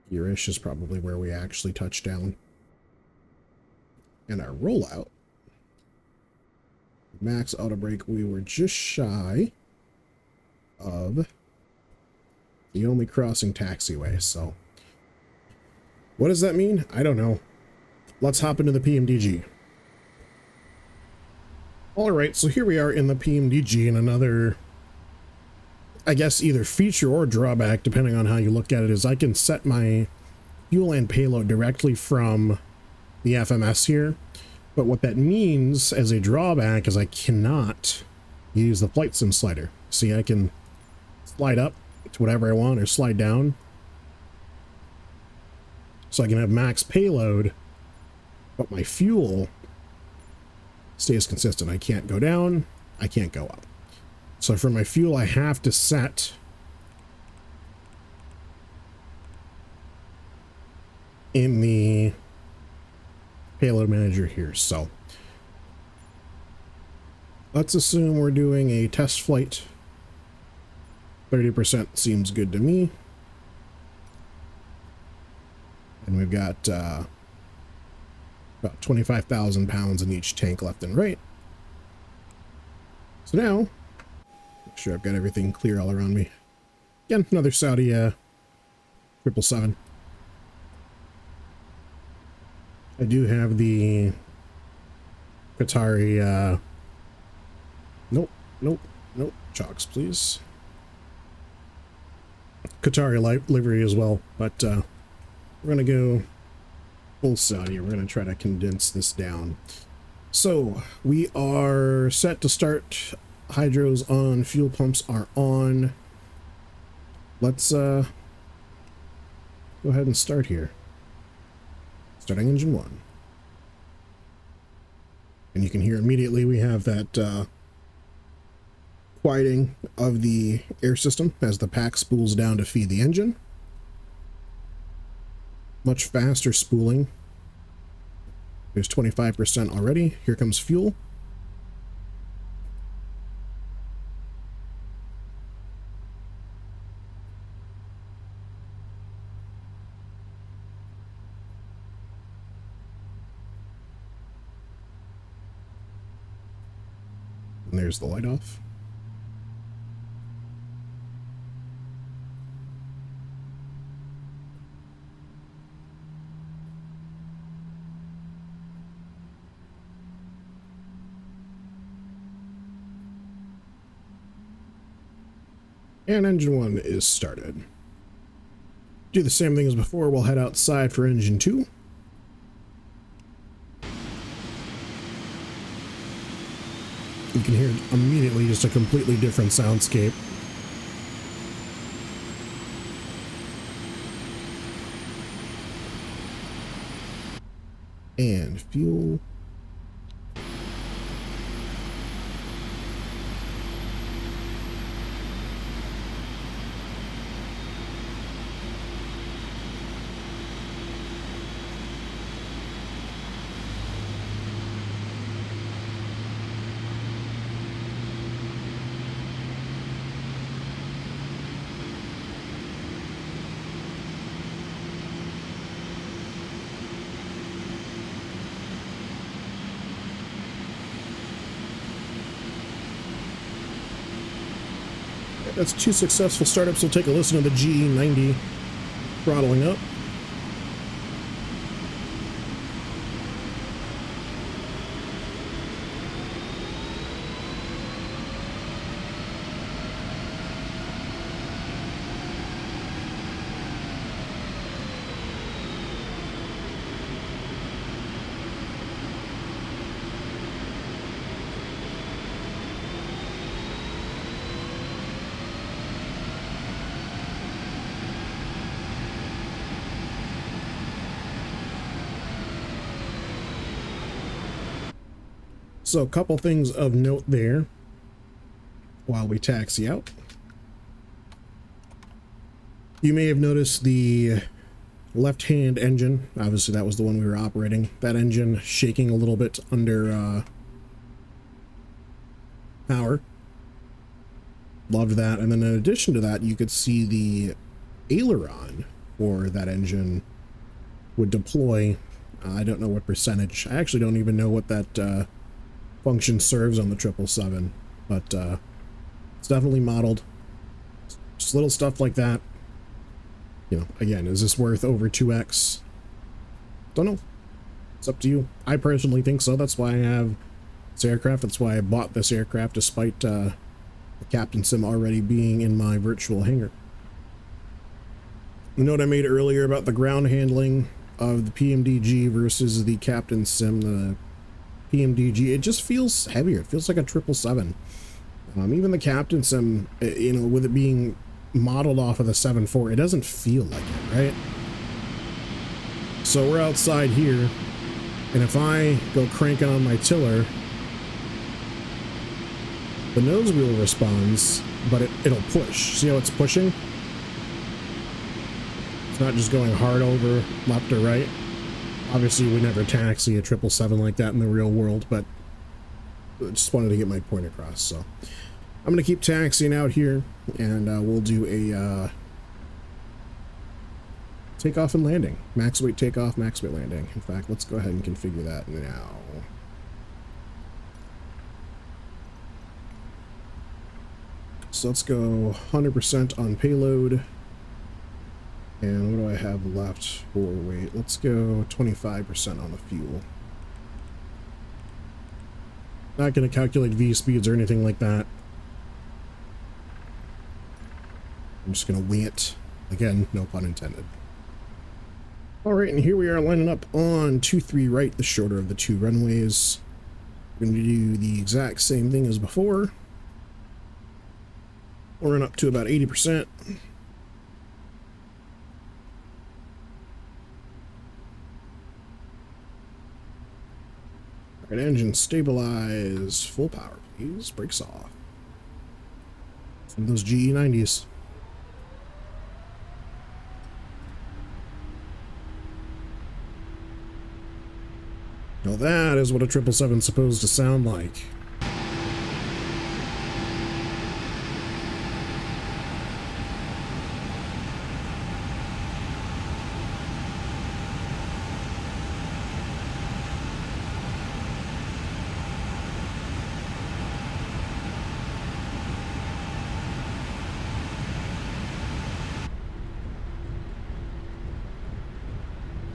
here-ish is probably where we actually touch down. And our rollout, max auto brake, we were just shy of the only crossing taxiway. So what does that mean? I don't know. Let's hop into the PMDG. All right, so here we are in the PMDG, and another, I guess, either feature or drawback, depending on how you look at it, is I can set my fuel and payload directly from the FMS here. But what that means as a drawback is I cannot use the flight sim slider. See, I can slide up to whatever I want or slide down. So I can have max payload, but my fuel stays consistent. I can't go down, I can't go up. So for my fuel, I have to set in the payload manager here. So let's assume we're doing a test flight. 30% seems good to me. And we've got about 25,000 pounds in each tank left and right. So now, make sure I've got everything clear all around me. Again, another Saudi 777. I do have the Qatari, nope, chocks, please. Qatari livery as well, but we're going to go full Saudi. We're going to try to condense this down. So we are set to start. Hydros on, fuel pumps are on. Let's go ahead and start here. Starting engine 1. And you can hear immediately we have that quieting of the air system as the pack spools down to feed the engine. Much faster spooling. There's 25% already. Here comes fuel. And there's the light off. And engine 1 is started. Do the same thing as before. We'll head outside for engine 2. You can hear immediately just a completely different soundscape. And fuel. That's 2 successful startups. We'll take a listen to the GE90 throttling up. So a couple things of note there while we taxi out. You may have noticed the left-hand engine. Obviously, that was the one we were operating. That engine shaking a little bit under power. Loved that. And then in addition to that, you could see the aileron for that engine would deploy. I don't know what percentage. I actually don't even know what that function serves on the 777, but it's definitely modeled. Just little stuff like that. You know, again, is this worth over 2x? Don't know. It's up to you. I personally think so. That's why I have this aircraft. That's why I bought this aircraft, despite the Captain Sim already being in my virtual hangar. The note I made earlier about the ground handling of the PMDG versus the Captain Sim, the PMDG, it just feels heavier. It feels like a 777. Even the Captain Sim, you know, with it being modeled off of the 7.4, it doesn't feel like it, right? So we're outside here, and if I go cranking on my tiller, the nose wheel responds, but it'll push. See how it's pushing? It's not just going hard over left or right. Obviously, we never taxi a 777 like that in the real world, but I just wanted to get my point across. So I'm going to keep taxiing out here, and we'll do a takeoff and landing. Max weight takeoff, max weight landing. In fact, let's go ahead and configure that now. So let's go 100% on payload. And what do I have left for weight? Let's go 25% on the fuel. Not going to calculate V speeds or anything like that. I'm just going to wing it. Again, no pun intended. Alright, and here we are lining up on 2-3 right, the shorter of the two runways. We're going to do the exact same thing as before. We'll run up to about 80%. Alright, engine stabilize. Full power, please. Brakes off. From those GE90s. Now that is what a 777 is supposed to sound like.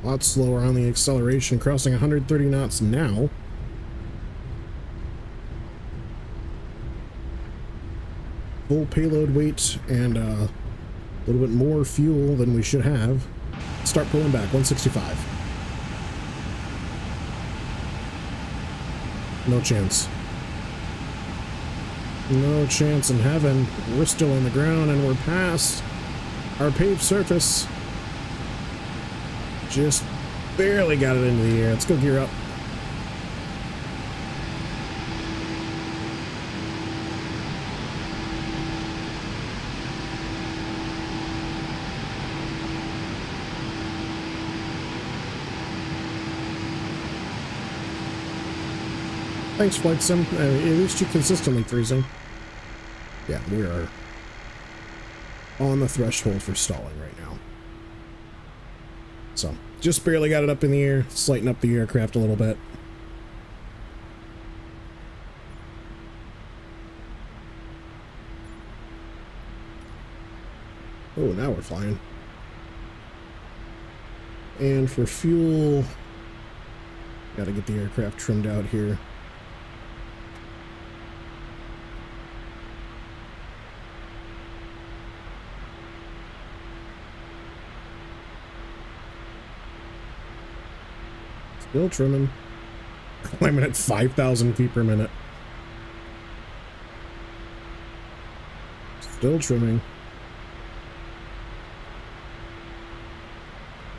A lot slower on the acceleration, crossing 130 knots now. Full payload weight and a little bit more fuel than we should have. Start pulling back, 165. No chance. No chance in heaven. We're still on the ground and we're past our paved surface. Just barely got it into the air. Let's go gear up. Thanks, Flight Sim. At least you're consistently freezing. Yeah, we are on the threshold for stalling right now. So, just barely got it up in the air, slighting up the aircraft a little bit. Oh, now we're flying. And for fuel, gotta get the aircraft trimmed out here. Still trimming. Climbing at 5,000 feet per minute. Still trimming.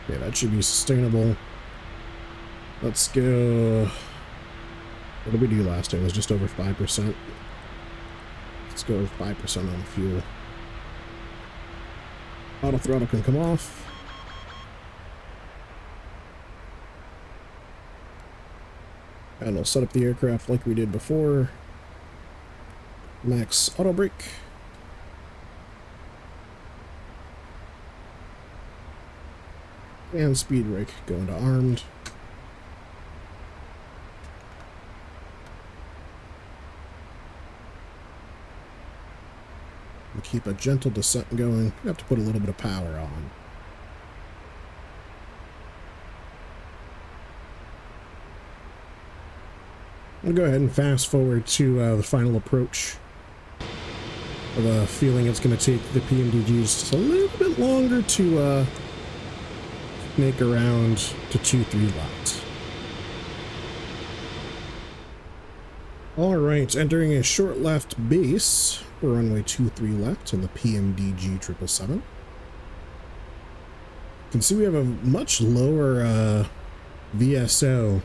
Okay, that should be sustainable. Let's go What did we do last time? It was just over 5%. Let's go with 5% on the fuel. Auto throttle can come off. And we'll set up the aircraft like we did before. Max auto brake. And speed brake going to armed. We'll keep a gentle descent going. We have to put a little bit of power on. I'll go ahead and fast forward to the final approach. I have a feeling it's going to take the PMDGs just a little bit longer to make around to 2-3 laps. Alright, entering a short left base for runway 23 left in the PMDG 777. You can see we have a much lower VSO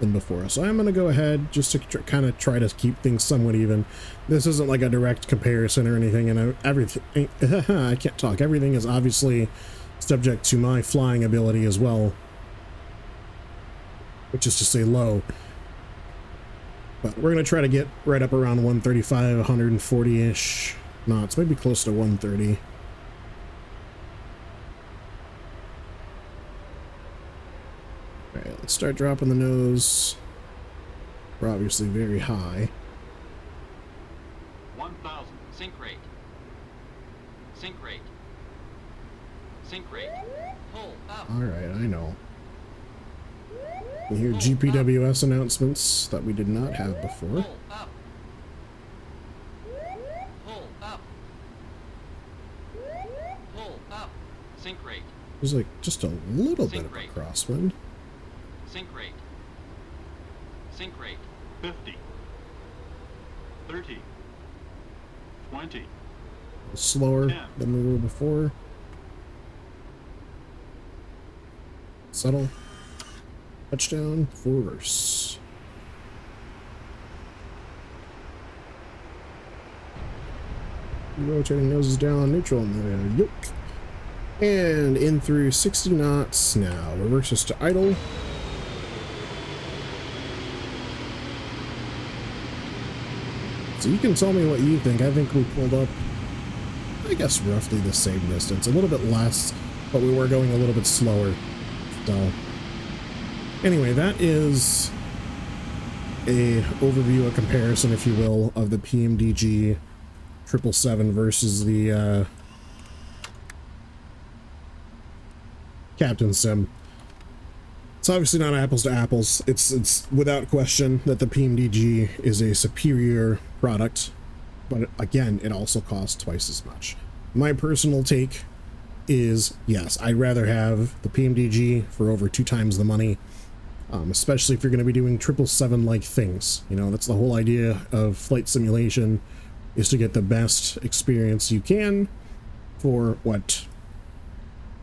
than before, so I'm going to go ahead just to kind of try to keep things somewhat even. This isn't like a direct comparison or anything, and everything I can't talk. Everything is obviously subject to my flying ability as well, which is to say low. But we're going to try to get right up around 135, 140-ish knots, maybe close to 130. Alright, let's start dropping the nose. We're obviously very high. 1,000. Sync rate. Sync rate. Sync rate. Pull up. Alright, I know. We hear GPWS announcements that we did not have before. Pull up. Pull up. Pull up. Sync rate. There's like just a little bit Sync of a rate. crosswind. Sync rate. Sync rate. 50. 30. 20. Slower 10. than we were before. Settle. Touchdown, full reverse. Rotating noses down, neutral, yoke. And in through 60 knots now. Reverses to idle. So you can tell me what you think. I think we pulled up, I guess, roughly the same distance. A little bit less, but we were going a little bit slower. So anyway, that is a overview, a comparison, if you will, of the PMDG 777 versus the Captain Sim. It's obviously not apples to apples. It's without question that the PMDG is a superior product, but again, it also costs twice as much. My personal take is, yes, I'd rather have the PMDG for over 2 times the money, especially if you're going to be doing 777-like things. You know, that's the whole idea of flight simulation, is to get the best experience you can for what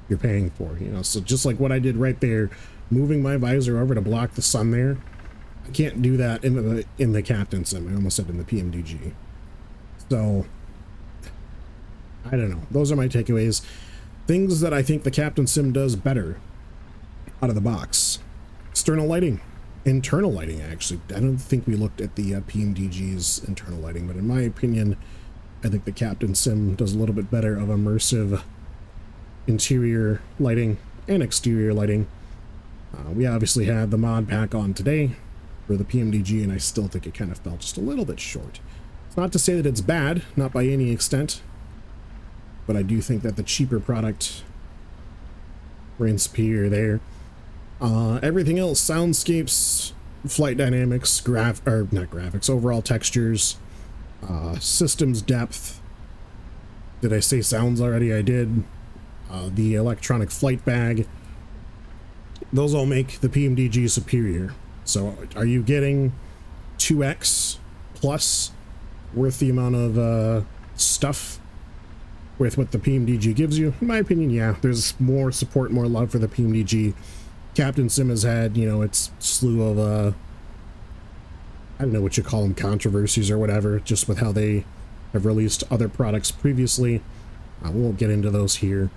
you're paying for. You know, so just like what I did right there, moving my visor over to block the sun there, I can't do that in the Captain Sim. I almost said in the PMDG. So I don't know. Those are my takeaways. Things that I think the Captain Sim does better out of the box. External lighting. Internal lighting, actually. I don't think we looked at the PMDG's internal lighting, but in my opinion, I think the Captain Sim does a little bit better of immersive interior lighting and exterior lighting. We obviously had the mod pack on today for the PMDG, and I still think it kind of fell just a little bit short. It's not to say that it's bad, not by any extent, but I do think that the cheaper product reigns superior there. Everything else, soundscapes, flight dynamics, not graphics, overall textures, systems depth. Did I say sounds already? I did. The electronic flight bag. Those all make the PMDG superior. So are you getting 2x plus worth the amount of stuff with what the PMDG gives you? In my opinion, yeah. There's more support, more love for the PMDG. Captain Sim has had, you know, its slew of I don't know what you call them, controversies or whatever, just with how they have released other products previously. We won't get into those here.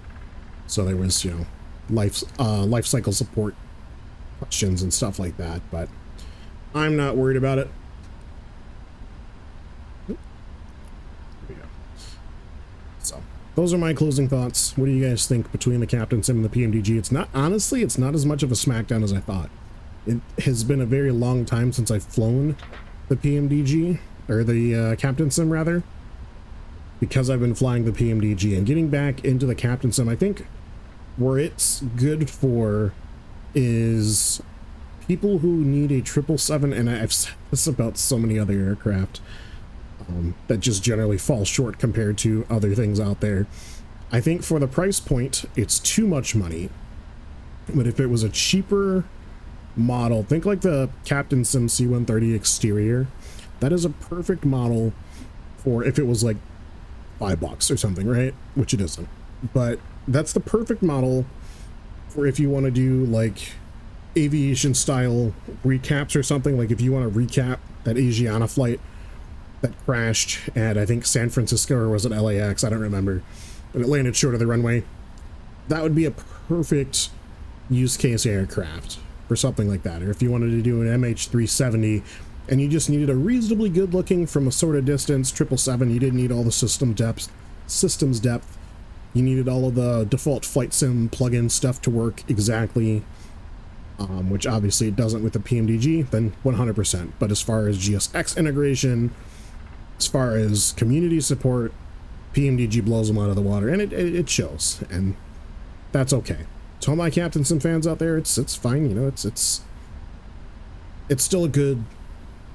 So there was, you know, life cycle support questions and stuff like that, but I'm not worried about it. There we go. So those are my closing thoughts. What do you guys think between the Captain Sim and the PMDG? It's not, honestly, it's not as much of a smackdown as I thought. It has been a very long time since I've flown the PMDG, or the Captain Sim rather, because I've been flying the PMDG, and getting back into the Captain Sim, I think where it's good for is people who need a 777, and I've said this about so many other aircraft that just generally fall short compared to other things out there. I think for the price point, it's too much money, but if it was a cheaper model, think like the Captain Sim C-130 exterior, that is a perfect model for if it was like $5 or something, right? Which it isn't, but that's the perfect model for if you want to do like aviation style recaps or something. Like if you want to recap that Asiana flight that crashed at, I think, San Francisco, or was it LAX? I don't remember, but it landed short of the runway. That would be a perfect use case aircraft for something like that. Or if you wanted to do an MH370 and you just needed a reasonably good looking from a sort of distance 777, you didn't need all the systems depth. You needed all of the default flight sim plugin stuff to work exactly, which obviously it doesn't with the PMDG, then 100%. But as far as GSX integration, as far as community support, PMDG blows them out of the water, and it shows, and that's okay. To all my Captain Sim fans out there, it's fine, you know, it's still a good,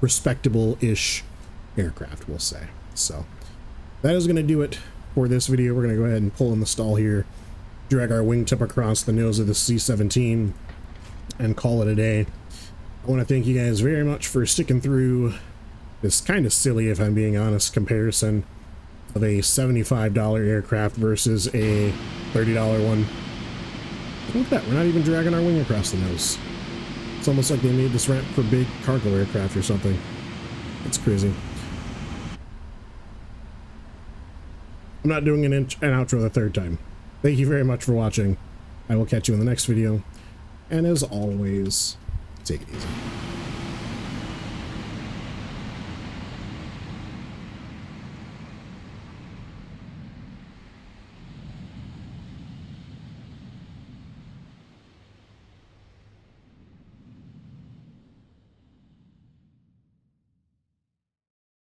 respectable-ish aircraft, we'll say. So that is going to do it for this video. We're going to go ahead and pull in the stall here, drag our wingtip across the nose of the C-17, and call it a day. I want to thank you guys very much for sticking through this kind of silly, if I'm being honest, comparison of a $75 aircraft versus a $30 one. Look at that, we're not even dragging our wing across the nose. It's almost like they made this ramp for big cargo aircraft or something. It's crazy. I'm not doing an outro the third time. Thank you very much for watching. I will catch you in the next video. And as always, take it easy.